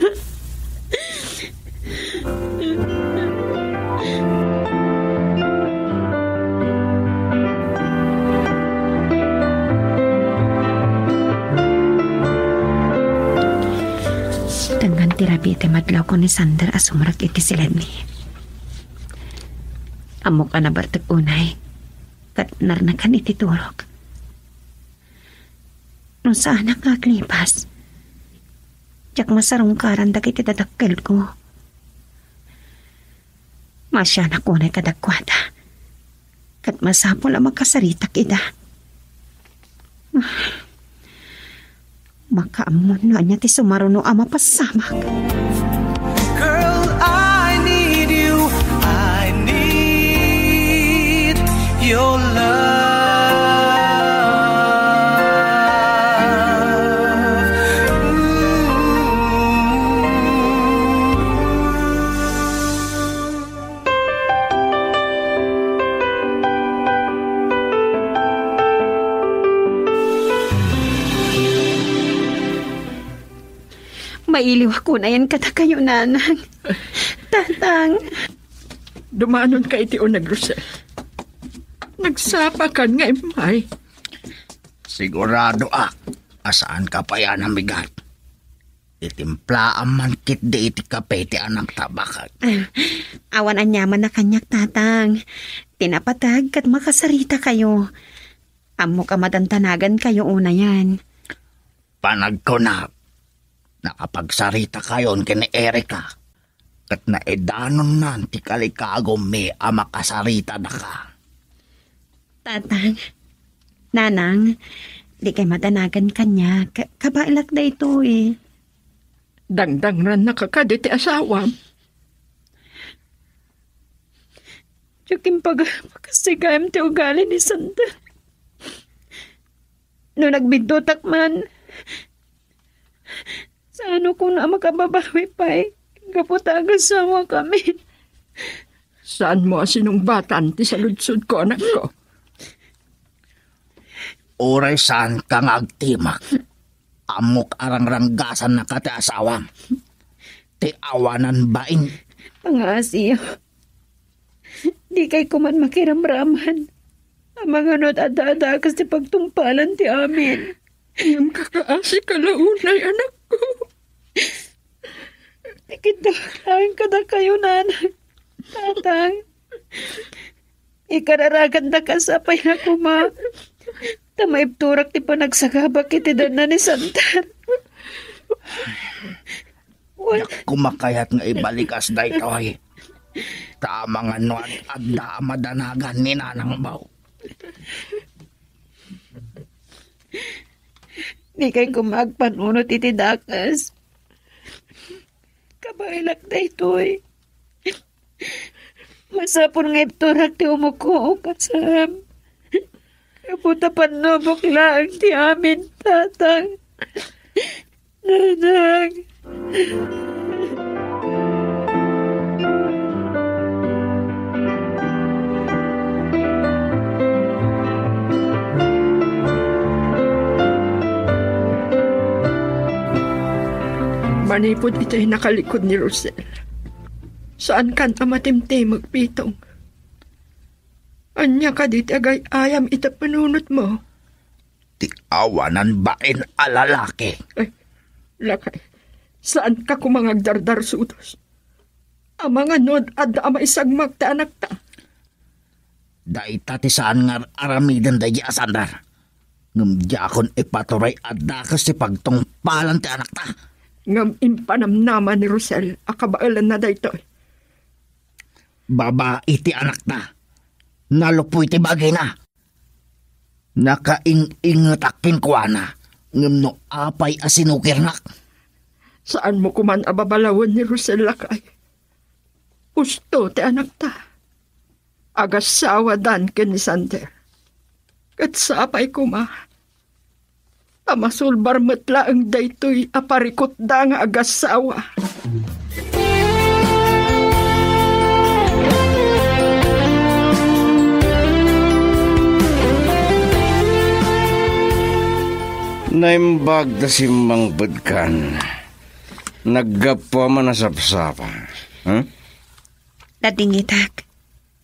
Tanggan tirabi iti madlaw ko ni Sander asumrak iti silami. Amok ka na bartag unay. Kat narnakan iti tulog. Nung saan nakaklipas. Tiyak masarong karandag iti dadakkel ko. Masya na kunay kadagkwada. Kat masapol ang magkasaritak ida. Makaamon na niya ti sumaruno ama pasamak. Girl, I need you. I need your love. Mailiw ako na yan kata kayo, nanang. Tatang. Dumanon ka iti o nagrusel. Nagsapa ka nga imay. Sigurado asaan ka pa yan amigat. Itimpla ang mankit di iti kape ti anak tabakag. Awan anyaman na kanyak, tatang. Tinapatag kat makasarita kayo. Amo ka matantanagan kayo una yan. Panag ko na, nakapagsarita kayon kini Erika. Kat na edanon nan ti kalikago me makasarita na ka. Tatang, nanang, di kay matanagan kanya. Kabailak na ito eh. Dangdang ran nakakadi ti asawam. Yakin pagkasigayam ti ugali ni Sandal. No nagbintutak man, sa ano ko na makababawi pa eh. Kaputagas sama kami. Saan mo sinumbatan ti sa ludsud ko, anak ko? Uray saan kang agtimak. Amok arangranggasan na ka ti asawam. Ti awanan bain. Pangasiyo. Di kay kuman makiramraman. Ang mga not ada-adakas ti pagtumpalan ti amin. Ang kakaasi ka launay, anak ko. Ikidaklaan ka na kayo, nanay. Tatang. Ikararagan na kasapay na kuma. Tamaibturak ti panagsagabak iti na ni Santan. Yak kumakayat nga ibalikas da ito ay. Tama nga no at da madanagan ni Nanang Baw. Di kay kumagpanunot iti dakas. Kabailak na ito eh. Masapon nga ibturak ti umuko o kasam. Kaputa panubok lang ti amin, tatang. Nanang. Manipod ito'y nakalikod ni Rosel. Saan kan amatimtim magpitong? Anya ka dit agay ayam ita panunot mo. Ti awanan bain alalaki. Ay, lakay. Saan ka kumangagdardar sutos? Ang mga nod at ama isang magtaanak ta. Daita ti saan nga aramidan da asandar. Ngamdyakon ipaturay at dakas ti pagtungpalan ti anak ta. Ngam impanamnaman ni Rosel akabailan na dayto. Babae ti anak ta. Nalupoy ti bagay na. Nakaing-ingatakin ko na. Ngam no apay asinukirnak. Saan mo kuman ababalawan ni Rosel lakay? Usto ti anak ta. Agasawa dan ken ni Sander. Kat sapay kuma. Amasulbar metla ang daytoy aparikot da nga agasawa. Naimbag da simbang bedkan. Naggapwa man nasapsapa. Huh? Dadingitak.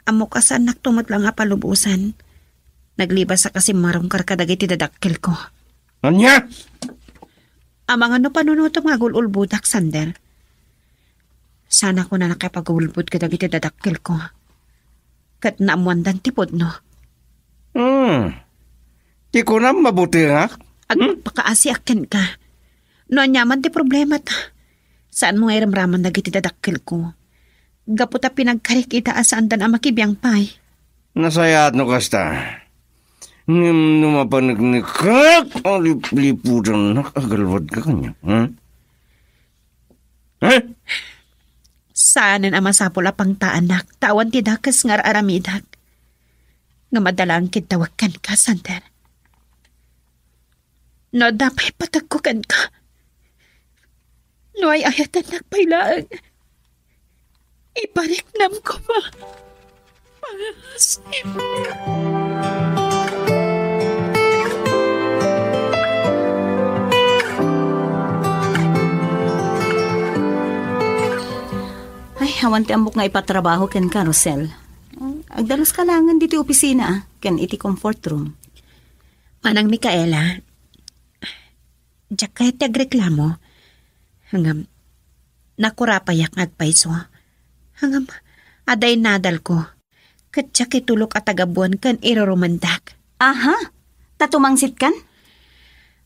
Amo kasan naktumot lang nga palubusan. Naglibas sa kasimarong karkadag iti dadakkel ko. Anya? Amang ano panunutom nga gululbudak, Sander. Sana ko na nakapagulbud kadag iti dadakkel ko. Kat naamuandan tipod, no? Di ko na mabuti nga. Agpakaasi akin ka. No anyaman ti problema ta. Saan mo nga iramraman dagiti dadakkel ko? Gaputa pinagkarik ita asandan ang makibiyang pay. Nasayat no kasta. Numapanagnikak ang lipudan nakagalwad ka kanya. Saanan ang masapula pang taanak, tawan ti dakas ngar aramidak. Nga madalang kitawakan ka, Sander. No dapay patagkukan ka. No ay ayatan nagpailaan. Ibarik nam ko pa. Pangasim ka. Ay, hawan ti amok nga ipatrabaho ken ka, Rosel. Agdalos ka langan dito opisina, ken iti comfort room. Manang Mikaela, diyak kahit nagreklamo, hanggang nakurapayak agpaiso, hanggang aday nadal ko, katsak itulok at agabuan kan irorumandak. Aha, tatumangsit kan?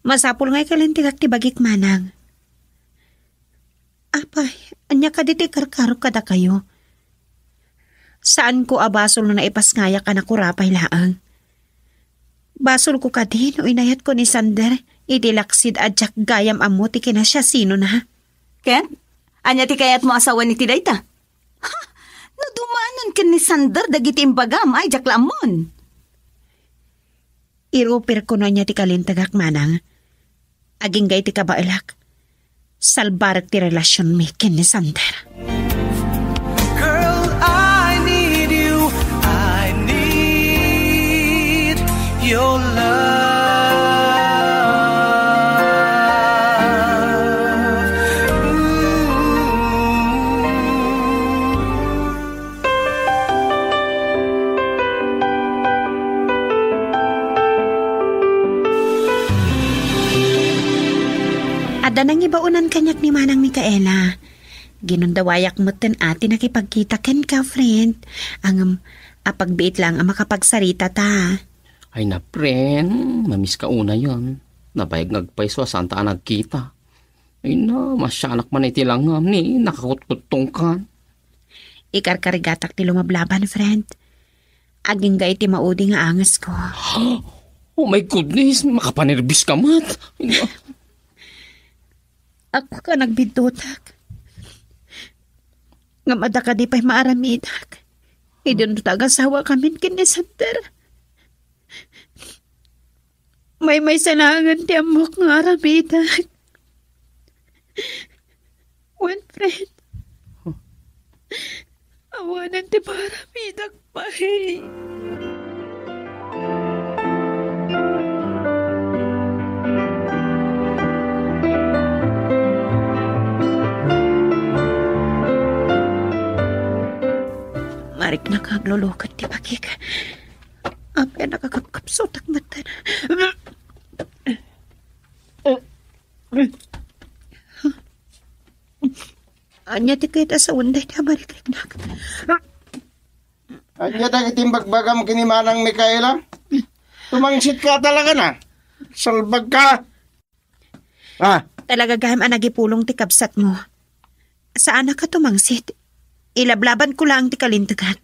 Masapul nga'y kalintigak ti bagik manang. Apay, anya ka diti karkaro kada kayo. Saan ko abasol na naipasngaya ka na kurapay laang? Basol ko ka din o inayat ko ni Sander, idilaksid at jak gayam amo ti kina siya sino na. Ken, anya ti kayat mo asawa ni Tidayta? Ha, no dumanon ken ni Sander dagiti imbagam ay jak lamon. Irupir ko na niya ti kalintagak manang. Aging gay ti kabailak. Salbarak ti relasyon mi ken ni Sander. Girl, I need you. I need your love. Ada nang ibaunan kanyak ni Manang Mikaela. Ginundawayak mo ten ati nakipagkita ken ka, friend. Ang apagbiit lang ang makapagsarita ta. Ay na, friend. Mamiss ka una yon. Nabayag nagpaiso santa nagkita. Ay na, masyanak man iti langam ni nakakututong ka. Ikarkarigatak ti lumablaban, friend. Aging gay ti maudi nga angas ko. Oh my goodness, makapanerbis ka mat. Ay na. Ako ka nagbidutak. Nga madaka di pa'y maaramidak. Idun tagasawa kami kin ni Sander. May salangan ti amok nga aramidak. One friend. Awanan ti paramidak pa eh. Marik nakaglulukat ti bagik. Apay nakakapkapsotak matan. Anya ti kita sa unday na marikrinak. Anya ta itimbagbagam kini Manang Mikaela? Tumangsit ka talaga na. Salbag ka. Talaga gaham ang nagipulong ti kapsat mo. Saan ka tumangsit? Ilablaban ko lang ti kalintagak.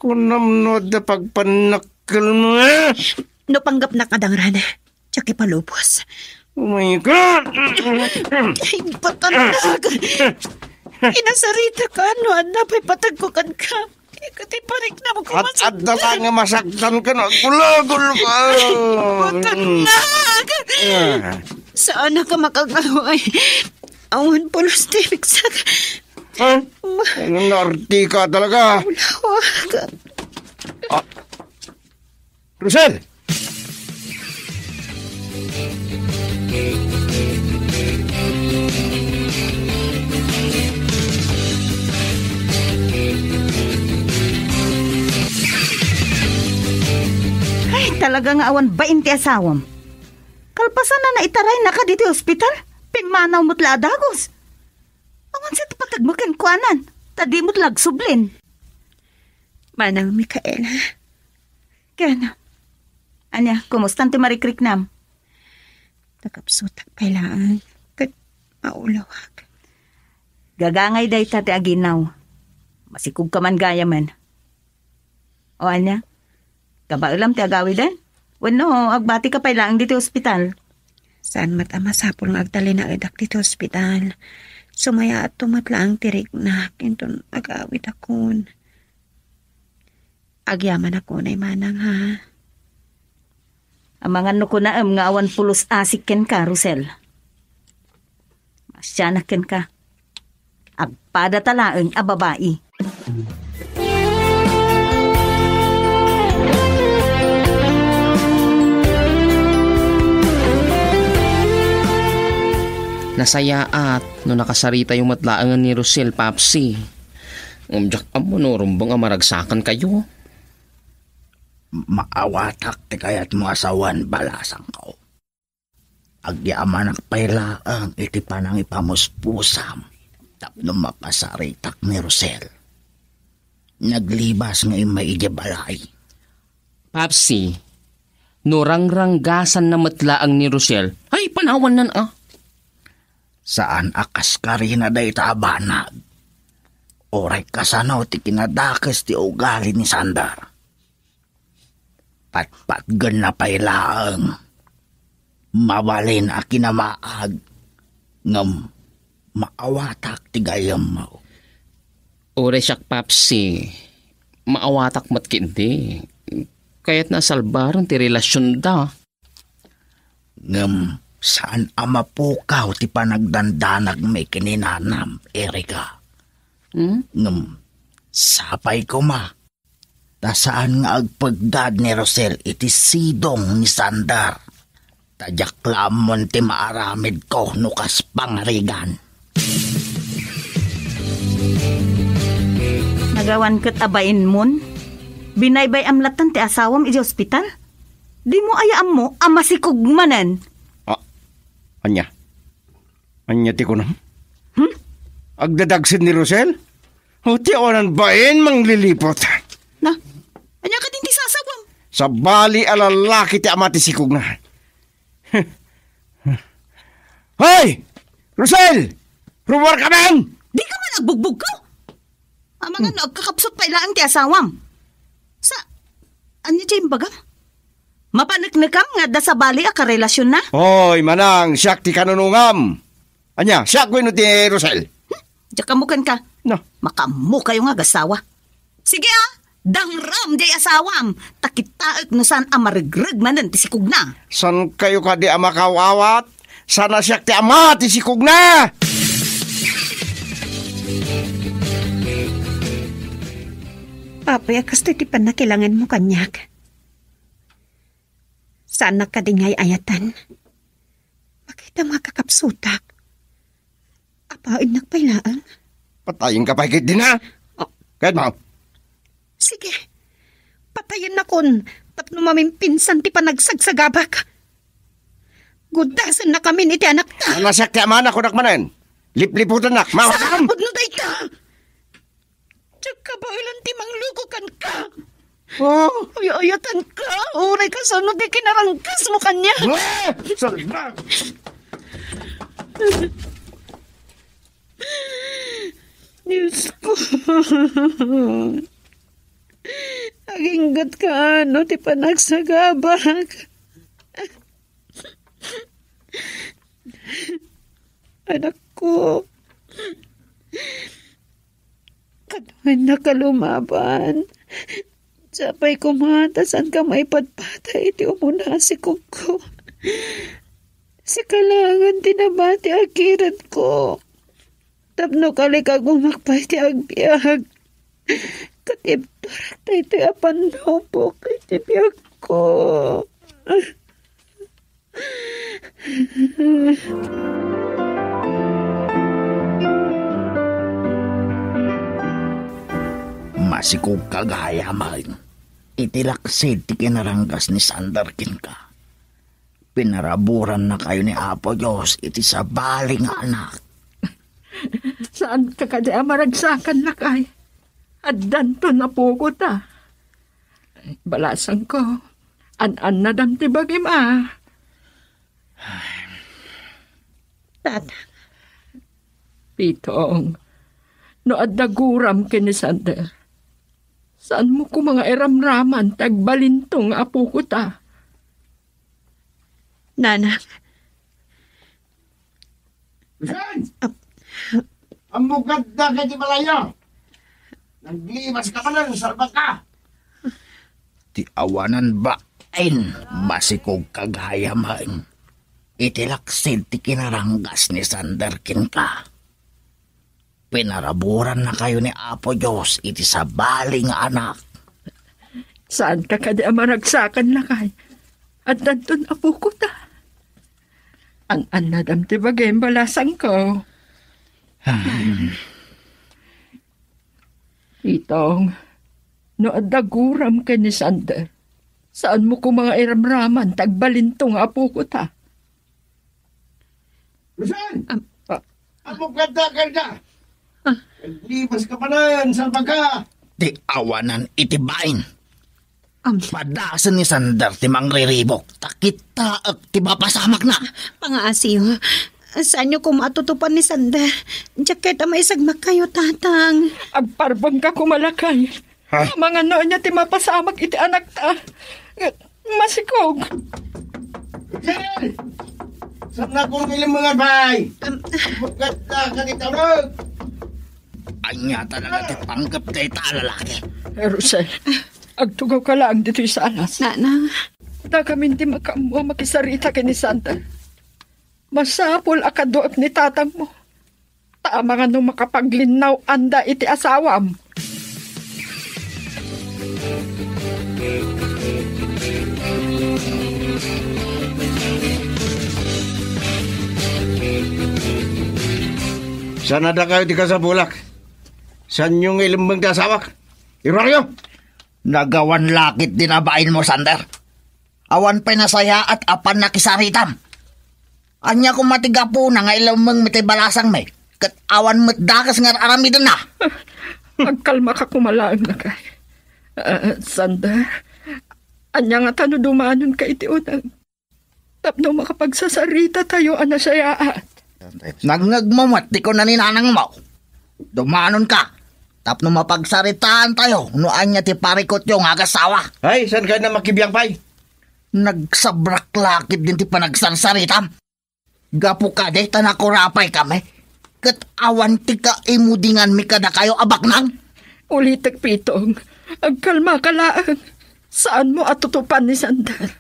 Kunamnod na pagpanakal mo eh. No panggap na kadangran. Tsaka palupos. Oh my God! Ay, patanag! Inasarita ka, ano? Napay patagkukan ka. Ikati parik na mo kumasaktan. At dala nga masaktan ka na. Gulagul ka! Patanag! Saan ka makagaway? Awan pulos tibig sa... Ha? Anong naarti ka talaga? Ulawag. Rosel! Ay, talaga nga awan 20 asawam. Kalpasan na itaray na ka dito ospital. Pingmanaw mo't laadagos. Awan sa tapatagmakan kuanan. Tadi mo't lagsublin. Manang Mikaela. Kaya anya, kumusta ti marikrik nam? Takapsutak kailangan. Kat maulawag. Gagangay day tate aginaw. Masikog ka man gaya man. O anya, kabailam ti agawi din? Wano, agbati ka pa ilang dito ospital. Saan matama sapol ng agdali na edak dito ospital. Sumaya at tumatla ang tirik na. Kinton agawit akon. Agyaman ako na Manang ha. Ang mga nuko na nga awan pulos asik ken ka, Rosel. Masyanak ken ka. Agpada talaang a babae. Nasaya at no nakasarita yung matlaangan ni Rosel, Papsi. Umjak amo no, rumbang amaragsakan kayo. Maawatak ti kayat mo asawan balasang ko. Agyaman pailaang iti panang ipamuspusam tapno makasaritak ni Rosel. Naglibas nga imay balay. Papsi, Nurang-ranggasan na matlaang ni Rosel. Ay, panawan nan Saan akas ka rin na day tabanag? Oray kasanaw ti kinadakas ti ugali ni Sandar. Patpatgan na pailaang. Mawalin a kinamaag. Ngam maawatak ti gayam mo. Ore siyak papsi. Maawatak mat kindi. Kaya't nasalbaran ti relasyon da. Ngam saan amapukaw ti panagdandanag may kininanam, Erika? Ngam sapay ko ma. Ta saan nga agpagdad ni Rosel iti sidong ni Sandar. Tadyak lamon ti maaramid ko nukas pangarigan. Nagawan kat abain mon? Binaybay amlatan ti asawam iti ospital? Di mo ayaam mo amasikugmanan. Anya ti ko na? Agdadagsin ni Rosel? O ti onan bain manglilipot? Na, anya ka din ti sasawam? Sa bali alalaki ti amati sikog na. Hoy! Rosel! Rumor ka man! Di ka man nagbugbog ko? Amang ano, agkakapsot pa ilaan ti asawam. Sa, anya tiyo yung bagam? Mapanagnagam nga da sa bali a karelasyon na? Hoy, manang, siyak ti kanunungam. Anya, siyak ko ti Rosel. Diyak kamukan ka. No. Makamu kayo nga gasawa. Sige dangram di asawam. Takitaak no saan amarigreg manan ti sikog na. San kayo ka di amakawawat? Sana siyak ti ama ti sikog na! Papay, kasto ti panakilangan mo kanyak. Saan nakadingay ayatan? Makita mga kakapsutak. Apain nagpailaan? Patayin ka pa higit din ha? Kahit mo? Sige, patayin na kon. Tapno mamimpinsang ti panagsagsagabak. Gudasan na kami ni ti anak ta. Nasyak ti ama na kunak manan. Lipliputan nak. Mawakam! Saapod no day ta. Tsaka ba ilan ti manglugukan ka? Oh! Ayatan ka. Uray ka sa di kinarangkas mo kanya. Sorry na. Diyos ko. Aginggat ka ano ti panagsagabak. Anak ko. Kanuhan na kalumaban. Sapay kumata saan ka may patpatay iti umuna si Kuko. Si kalangan tinabati akirat ko. Tapno kalikag umakpay ti agbiag. Katibturak tayo iti apandaw kay ti biyag ko. Masikog kagayaman. Itilaksid ti kinaranggas ni Sandar Kinka. Pinaraburan na kayo ni Apo Diyos iti sa baling anak. Saan ka kadi amaragsakan na kay? At danto na po ko ta. Balasan ko. An na dam ti bagim Tata. Pitong. No addaguram kini Sander. Saan mo ko mga eramraman tagbalintong apo ko ta? Nanak. Ang mugad na kay di malaya. Naglimas ka pa lang, salbag ka. Ti awanan bain masikog kagayaman. Itilaksid ti kinaranggas ni Sandar Kinka. Pinaraburan na kayo ni Apo Diyos iti sa baling anak. Saan ka kadi amaragsakan na kay? At danton apo ko ta. Ang anadam ti bagay balasan ko. Itong, no adaguram ka ni Sander. Saan mo ko mga iramraman tagbalintong apo ko ta? Lusan! Ang mugad na ka na. Naglimas ka pa lang, salbag ka. Ti awanan iti bain. Padasan ni Sandar ti mangriribok. Takita ti mapasamak na. Pangaasiyo, saan nyo kung matutupan ni Sander? Jacket ang maisagmak kayo, tatang. Agparbang ka kumalakay. Ha? Mga noon niya ti mapasamak iti anak ta. Masikog. Saan na kong ilang mga bay? Bukat na kanitawag. Anya talaga ti panggap tayo lalaki. Rosel, agtugaw ka lang dito sa alas. Nanang, Na kami di makamuha makisarita kay ni Santa. Masapol akadoak ni tatang mo. Tama nga nung makapaglinaw anda iti asawam. Saan na kayo di ka sa bulak? Saan yung ilambang dasawak? Iraryo! Nagawan lakit din abain mo, Sander. Awan pa'y nasaya at apan nakisaritam. Anya kung matiga po na nga ilamang mitibalasang may. Kat awan matdakas nga aramidan na. Magkalma ka kumalaan na kay. Sandar, anya nga tano dumanon ka iti unang. Tapno makapagsasarita tayo anasayaat. Nagngagmamat, di ko na ninanang mo. Dumanon ka. Tapno mapagsaritaan tayo. Noan niya ti parikot yung agasawa. Ay, saan ka na makibiyang pay? Nagsabrak lakit din ti panagsarsaritam. Gapo ka de, tanakurapay kami. Kat awan ti ka imudingan mi kada kayo abaknang. Ulitek pitong, agkalma ka lang. Saan mo atutupan ni Sandar?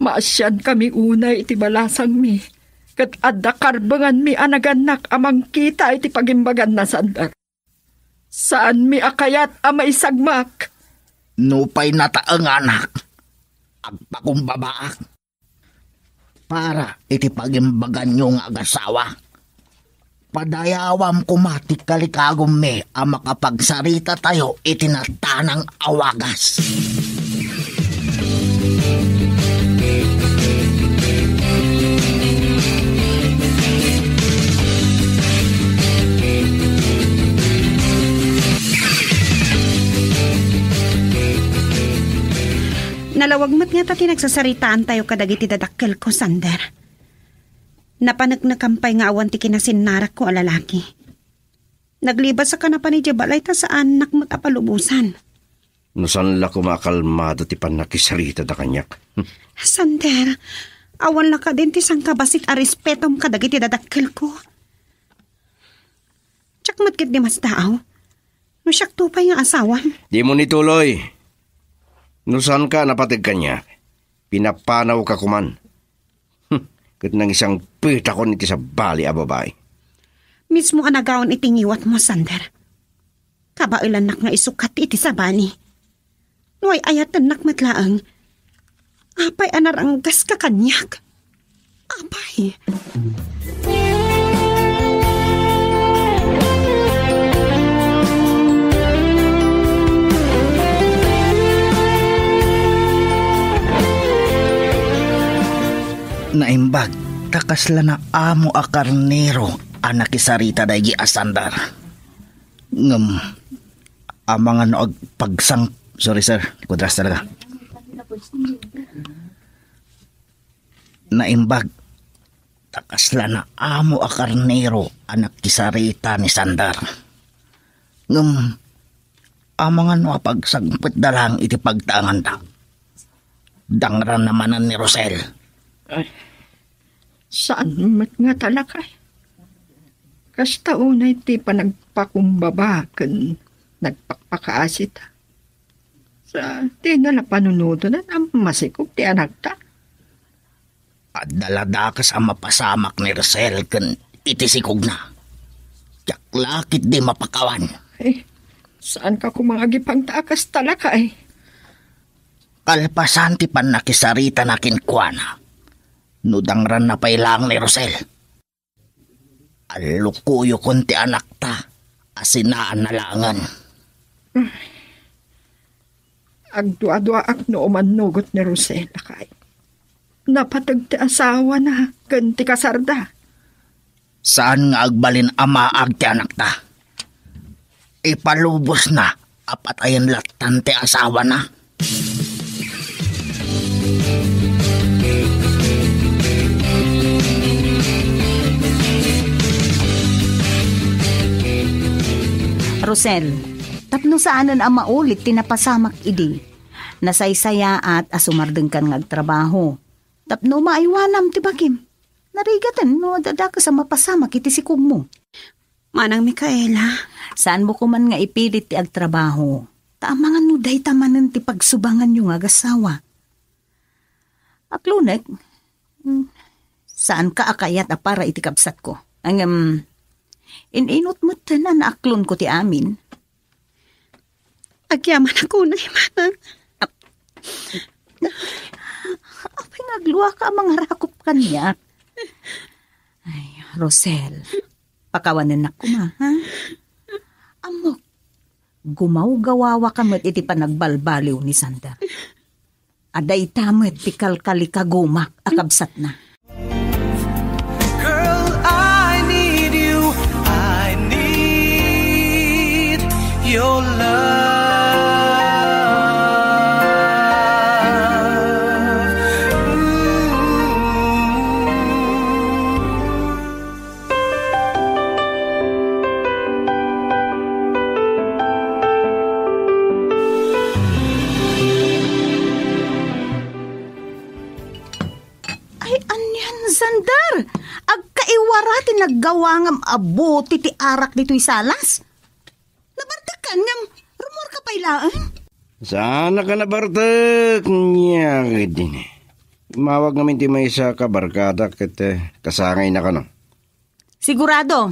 Maasyan kami unay iti balasang mi. Kat adda karbangan mi anaganak amang kita iti pagimbagan na Sandar. Saan mi akayat amay sagmak? Nupay nataang anak. Agpakumbabaak. Para iti pagimbagan yung agasawa. Padayawam kumatik kalikagom me ang makapagsarita tayo iti natanang awagas. nalawagmat nga tati nagsasaritaan tayo kadagiti dadakkel ko, Sander. Napanagnakampay nga awan ti kinasinarak ko a lalaki. Naglibas sa kanapan ni Jabalay ta saan nakmat apalubusan. Nusan la kumakalmado ti panakisarita da kanyak. Sander, awan la ka din ti sangkabasit a respetom kadagiti dadakkel ko. Tsak matkit di mas daaw. No siyak tupay nga asawan. Di mo nituloy. Nusan ka napatig kanya. Pinapanaw ka kuman. Kat nang isang pita ko niti sa bali a babae. Mismo anagawan itingiwat mo, Sander. Kabailan nak nga isukat iti sa bali. Nuay ayatan nak matlaang. Apay anaranggas ka kanyak. Apay. Naimbag, takasla na amo a karnero anak isarita dahi asandar. Amangan og pagsang... Sorry sir, kudras talaga. Naimbag, takasla na amo a karnero anak isarita ni Sandar. Amangan o pagsagpit dalang iti pagtaangan da. Dangran namanan ni Rosel. Ay, saan mat nga talakay? Kasta unay ti panagpakumbaba kan nagpakpakaasit. Sa ti nala panunuto na masikog ti anak ta. At daladakas ang mapasamak ni Rosel kan itisikog na. Yaklakit di mapakawan. Ay, saan ka kumagipang takas talakay? Kalpasan ti panakisarita na kinkwana. Nudangran na pailang ni Rosel. Alukuyo konti anak ta. Asinaan na langan. Agdua-dua ak no umanugot ni Rosel kay. Napatag ti asawa na ganti kasarda. Saan nga agbalin ama ag ti anak ta? Ipalubos na apat ayan latan ti asawa na. Rosel, tapno saanan ang maulit tinapasamak idi. Nasaysaya at asumardeng kan ngagtrabaho. Tapno maaywanam ti bakim. Narigatan no dada ka sa mapasamak iti sikog mo. Manang Micaela. Saan mo kuman nga ipilit ti agtrabaho? Taamangan no day tamanan ti pagsubangan yung agasawa. Aklunek, saan ka akayat a para iti kabsat ko? Ang inot mo tanan aklon ko ti amin. Agyaman ako na manang. Apay nagluwa ka mga rakop kanya. Ay, Rosel, pakawanan ako ma, ha? Amok, gumaw-gawawa ka mo't iti panagbalbaliw ni Sandar. Aday tamot ti kalkali kagumak akabsat na. Girl, I need you. I need your love. Ay, anyan, Sandar! Agkaiwarati naggawangam abo ti arak dito'y salas. Nabartakan ngam, rumor ka pailaan. Sana ka nabartak niya din. Mawag namin ti may isa ka barkada ket kasangay na ka no. Sigurado,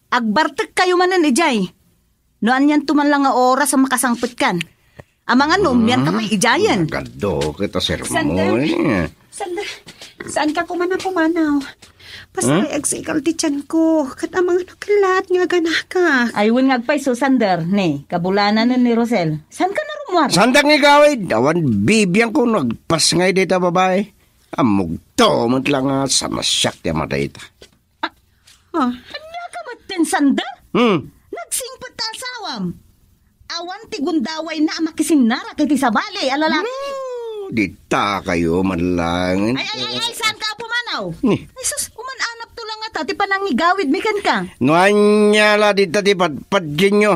agbartak kayo manan ijay. Noan yan tuman lang nga oras sa makasangpit kan. Ang mga numyan ka may ijayan. Kado kita sermo. Sandal. Sandal, saan ka kumana pumanaw? Pasay agsikal ti tiyan ko. Kat ang mga nakilat nga ganaka. Ayun ngagpay Sander, ne, kabulanan ni Rosel. San ka narumwar? Sandang igawid, awan bibiyang ko nagpas ngay dita babae. Amog to, lang nga sa masyak ti amatay ita. Anya ka matin, Sander? Nagsingpat ta asawam. Awan ti gundaway na makisinara kiti sa bali, alalaki. Dita kayo manlang. Ay, saan ka pumanaw? Ni. Ay, sus, umananap to lang ata, ti panangigawid, mikan ka. Nuanya la dita ti padpadjin nyo.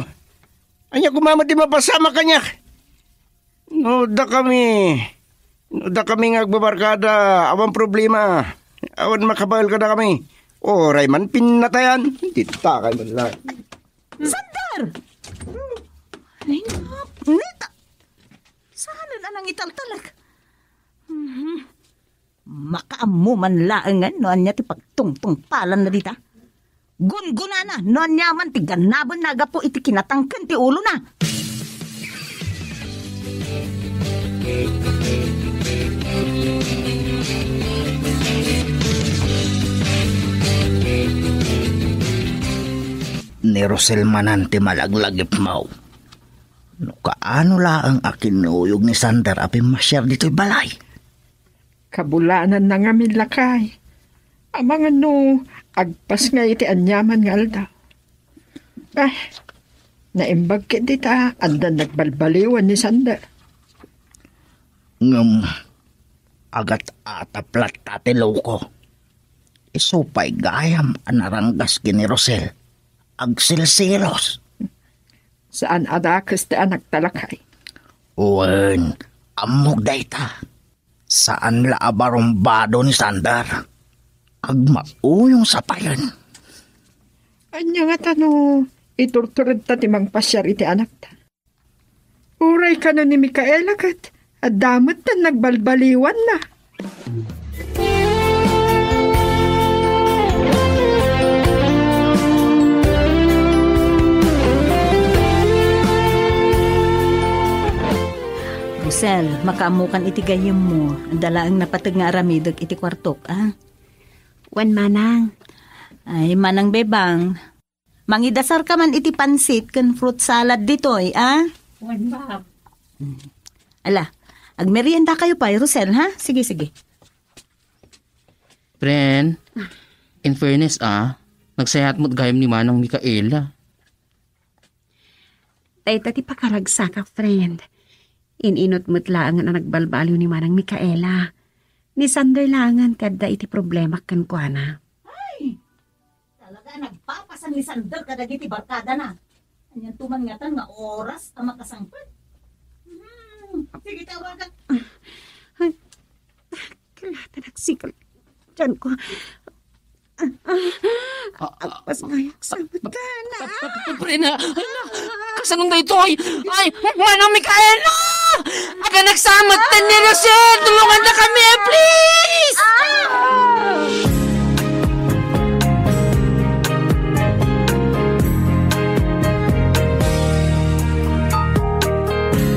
Anya kumama ti mapasama kanya. No da kami ngagbabarkada, awan problema. Awan makabail ka na kami. Oray man pinatayan. Dita kayo manlang. Sandar! Ay, neta. Saan na nang italtalag? Makaamu man laangan, noan niya ti pagtungtungpalan na dita. Gunguna na, noan niya man ti ganaban na po iti kinatangkan ti ulo na. Ni Rosel manan ti malaglagip mau. No kaano la ang akinuyog ni Sander api masyar dito'y balay. Kabulanan na nga min lakay. Amang ano, agpas nga iti anyaman nga aldaw. Naimbag kit dita, andan nagbalbaliwan ni Sander. Ngam, agat ataplat tatilaw ko. Isupay gayam anaranggas kini Rosel. Agsilsilos. Saan adakas ti anak talakay? Uwan, amog dayta. Saan laabarumbado ni Sandar? Agmauyong sapayan. Anya nga tano, iturturad ta timang pasyar iti anak ta. Uray ka no ni Micaela kat, at damot ta nagbalbaliwan na. Rosel, makaamukan iti gayem mo. Ang dalaang napatag nga aramidog iti kwartok, Wan manang. Ay, manang bebang. Mangidasar ka man iti pansit kan fruit salad ditoy, Wan ma'am. Ala, agmerienda kayo pa, Rosel, ha? Sige. Friend, in fairness nagsahat mo't gayam ni Manang Micaela. Dahil ti pakaragsak ka, friend. Ininot mo't langan na nagbalbaliw ni Manang Mikaela. Ni Sander langan kada iti problema kan kwa na. Talaga, nagpapasan ni Sander kada iti barkada na. Anyan tumangatan nga oras ang makasangpad. Sige, tawagan. Kalata nagsikal. Diyan ko. Agpas ngayak sabot ka na. Prena, kasanong na ito ay Manang Mikaela! Aga nagsamot ni Rosel! Tulungan na kami, please!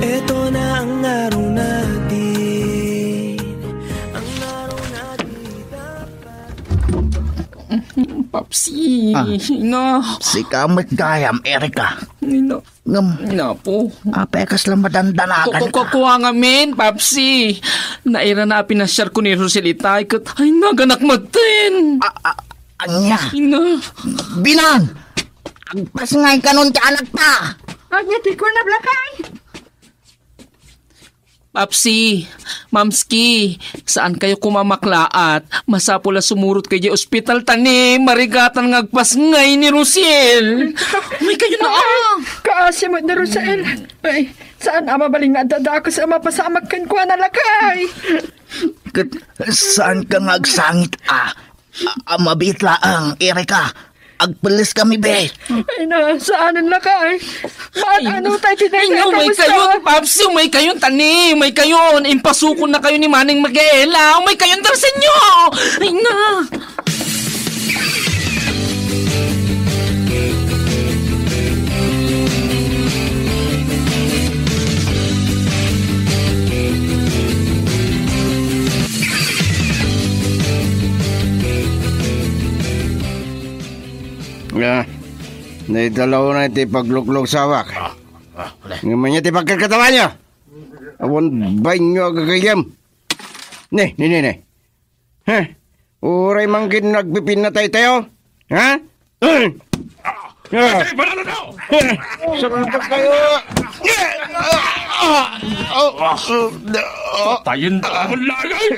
Ito na ang araw natin. Ang araw natin Papsi, ina. Si kamot gayam, Erika. Ina. Ngam, Ina po. apekas lang madandanakan ka. Kukuha nga min, Papsi. Naira na pinasyar ko ni Rosel itay kat ay naganak matin. Anya, Ina. binang! Agpas ngay ka nun ti anak ta! Anya, di ko na blakay. Papsi, Mamski, saan kayo kumamaklaat? Masapula sumurot kayo ospital tani, marigatan ngagpas ngay ni Rosel. May kayo na Kaasimot na Rosel. Ay, saan ama baling nga dadako sa mapasamag kan ko na lakay? Kat, saan ka ngagsangit mabitla ang Erika. Agpalis kami, be. Ay na, saanan lakay? Ba't ano tayo tinay Inyo, may kayon, Papsi, may kayon tani, may kayon. Impasukon na kayo ni Manang Mikaela. May kayon dar sa inyo. Ay na. Naidalaw na iti pagluklog sa awak. Ngayon niya iti pagkakatawa niya. Awan ba nyo agagayam? Ne. Ha? Uray mangkin nagpipinatay tayo? Ha? Sarap kayo! Tayin na ang lagay!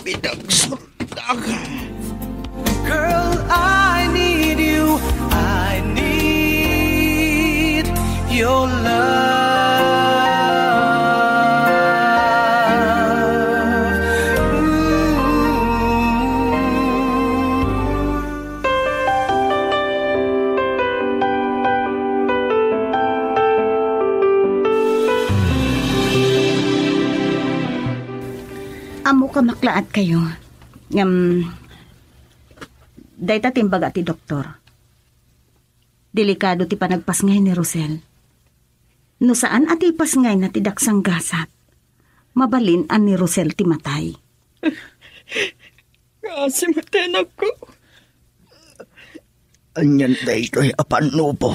Pinagsundag. Girl, I need you. I need your Amo ka maklaat kayo. Dayta timbaga ti doktor. Delikado ti panagpasngay ni Rosel. No saan ati pasngay na ti daksang gasat. Mabalin an ni Rosel ti matay. Kaasimutin ako. Anyan day ko'y apano po.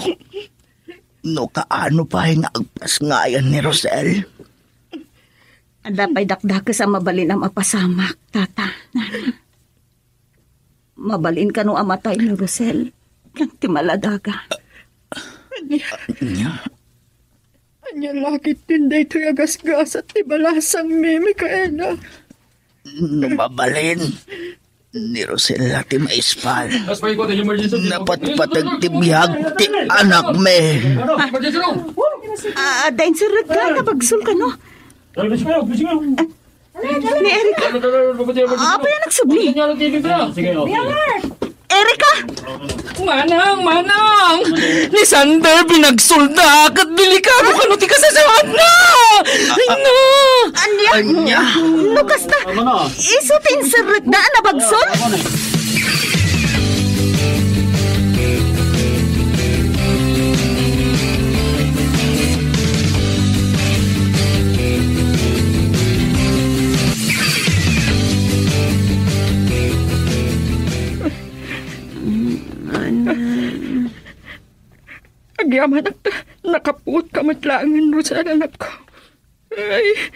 No kaano pa nga agpasngayan ni Rosel. Adapay dakdak sa mabalin ang mapasamak, tata. Mabalin ka no amatay ni Rosel. Yang timaladaga. Anya lakit din day ito'y agasgas at ibalasang ni Mikaela. Numabalin ni Rosel ti maispal. Napatpatag ti bihag ti anak me. Dain surut ka, napagsul ka no? Ni Erika. Apa yung nagsubli? Erika! Manang! Ni Sander binagsulda kat delikado ka no ti kasasawan na! Ay na! Anya! Lukas na! Isutin surut na nabagsul? Agyaman nakaput kamatlangan mo sa anak ko. Ay,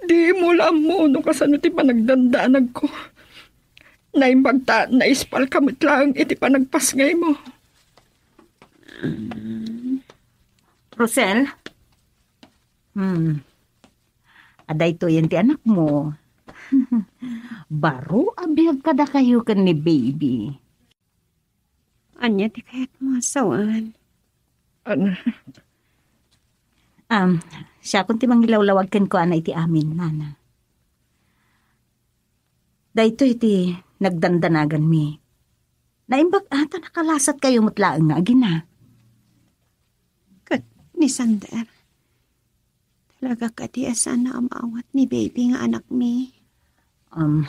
di mo lang mo no kasano ti panagdandanag ko. Naimbagta na ispal kamatlang iti panagpasngay mo. Rosel? Aday to yan ti anak mo. Baro, abiyag kada kayo kan ni baby. Anya ti kayat masawaan. Siya kung ti mangilawlawagkan ko ana iti amin, nana. Dahito iti nagdandanagan mi. Naimbag ata nakalasat kayo mutlaang nga agina. Kat ni Sander. Talaga katiasan na amaawat ni baby nga anak mi.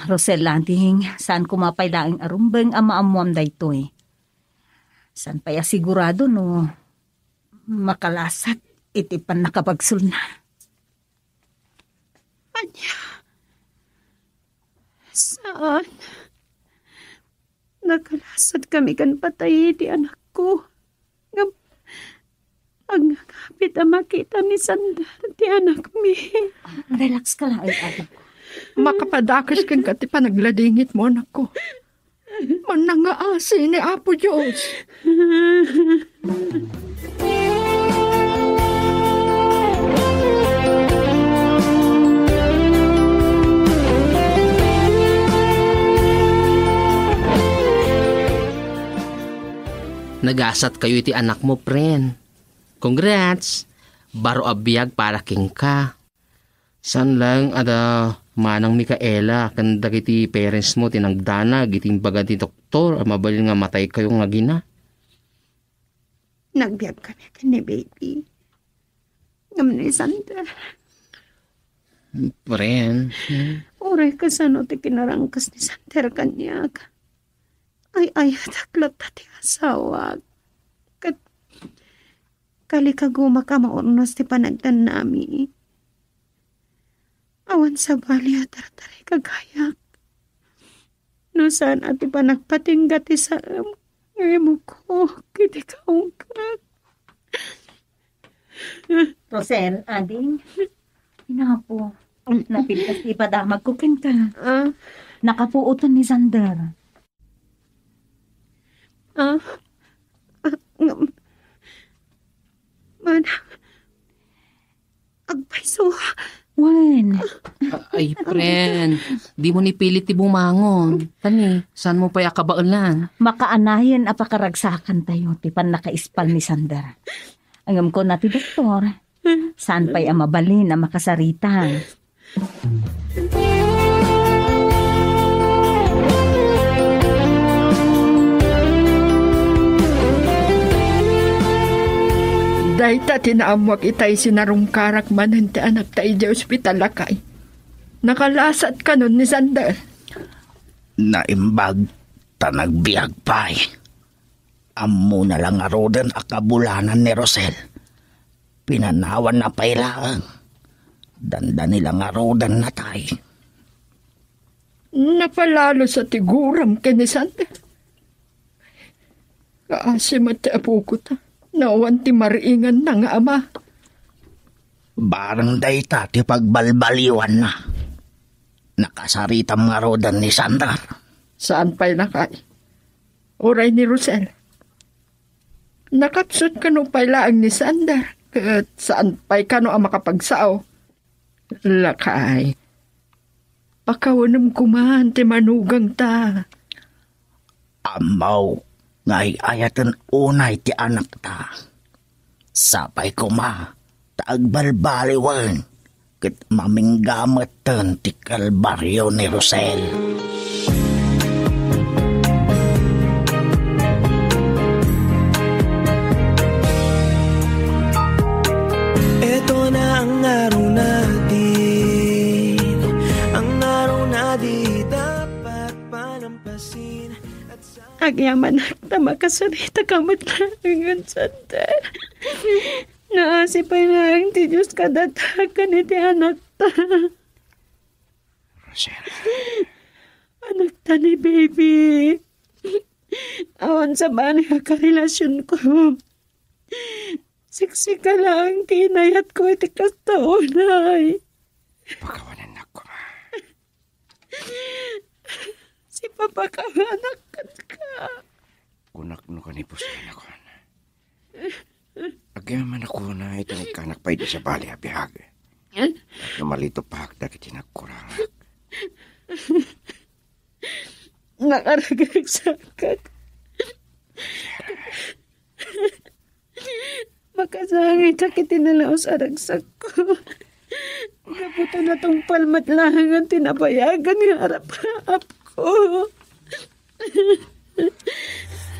Rosel lanting, saan kumapay laing arumbeng amaamuam dayto eh. Saan paya sigurado no makalasat iti pan nakapagsul na. Anya? Saan? Nakalasad kami kan patay iti anak ko. Ang kapit ang makita ni Sander ti anak mi. Relax ka lang ay anak ko. Makapadakas kang kati panagladingit mo, anak ko. Manangaasi ni Apo Diyos. Nagasat kayo iti anak mo, pren. Congrats! Baro abiyag para king ka. San lang ada manang Micaela kan dagiti parents mo tinagdana giting baga ti doktor mabalin nga matay kayo nga gina. Nagbiag kami ka ni baby. Ngam ni Sander. Pren. Oray ka sa no ti kinarangkas ni Sander kanyag. Ay, taklat pati asawa. Kalikaguma ka maurnos ti panagdan nami. Awan sa bali at tartari kagayak. No saan ati panagpatinggat ti saam. Ngayon ko, kiti kaong ka. Rosel, ading, inapo. Napilkas ipadamag ko ka. Nakapuutan ni Sander. Manang, agpaiso. Wen. Ay, pren. Di mo nipilit ti bumangon. Tani, saan mo pa yakabaulan? Makaanayan apakaragsakan tayo ti pan nakaispal ni Sander. Angam ko na ti doktor. Saan pa'y amabalin na makasarita? Dahita tinaamwag itay sinarungkarak manan ti anak tayo di ospital lakay. Nakalasat ka nun ni Sander. Naimbag tanagbiag pa'y. Amo na lang arodan akabulanan ni Rosel. Pinanawan na pailaan. Danda nilang arodan na tayo. Napalalo sa tiguram ka ni Sander. Kaasim at apo ko ta. Nawan ti maringan na nga ama. Barang dayta ti pagbalbaliwan na. Nakasaritam nga rodan ni Sander. Saan pa'y nakay? Oray ni Rosel. Nakapsot ka no pa'y laang ni Sander. At saan pa'y ka no ang makapagsao? Lakay. Pakawanam kumahan ti manugang ta. Amaw. Ngay ayatan unay ti anak ta. Sapay ko ma, taagbalbaliwan, kat maminggamatan ti kalbaryo ni Rosel. Ito na ang araw natin, ang araw na di dapat palampasin. Agyaman na makasarita kamot lang ang Sander. Naasipay na ang ti Diyos kadatakan iti anak ta. Rosel. Anak ta ni baby. Awan sa bani karelasyon ko. Siksika lang tinayat ko iti kastaunay. Pagkawanan na ko, ma. Si Papa ka anak ka. Kunak no ka ni Pusin ako. Agyaman ako na itong ikanak pa ito sa bali abihag. Namalito pa hagda kiti nagkurang. Nakaragag sakit. Makasangit sa kitinalaos aragsak ko. Nabuto na tong palmat lang ang tinabayagan ng harap-harap ko.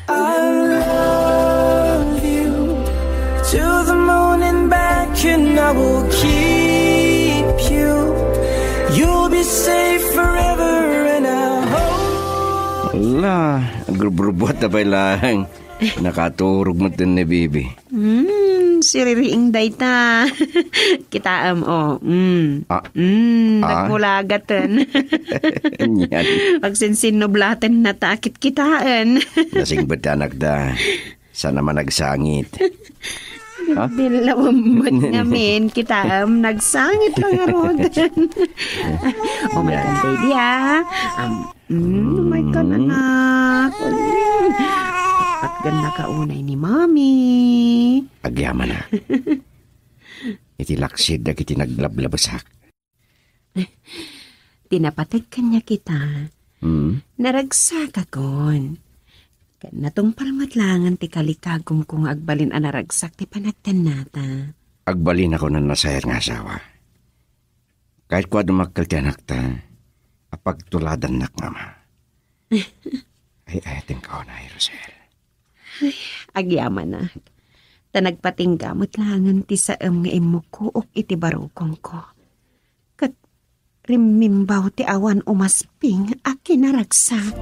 I love you to the moon and back, and I will keep you. You'll be safe forever, and I hope. Wala, agrubrubuat na ba lang. Nakaturog mo din ni Bibi. Siririing dayta. Kitaam, nagmulagatan. Yan. Pagsinsin no blaten na takit kitaan. Nasing bata nagda. Sana man nagsangit. Dilawamot namin, kitaam, nagsangit lang arogan. Oh my God, baby, oh my God, anak. At ganda kaunay ni Mami. Agyaman na. Itilaksid na kiti naglablabasak. Tinapatag kanya kita. Naragsak akon. Kanatong paramatlangan ti kalikagom kung agbalin anaragsak ti panagtan nata. Agbalin ako na nasayar nga asawa. Kahit kwa dumakal ti anak ta, apagtuladan nak mama. Ay ayating ka na, Rosel. Agyaman na. Tanagpating gamot langan ti saam nga imukuok iti barukong ko. Kat rimimbaw ti awan umasping a kinaragsak.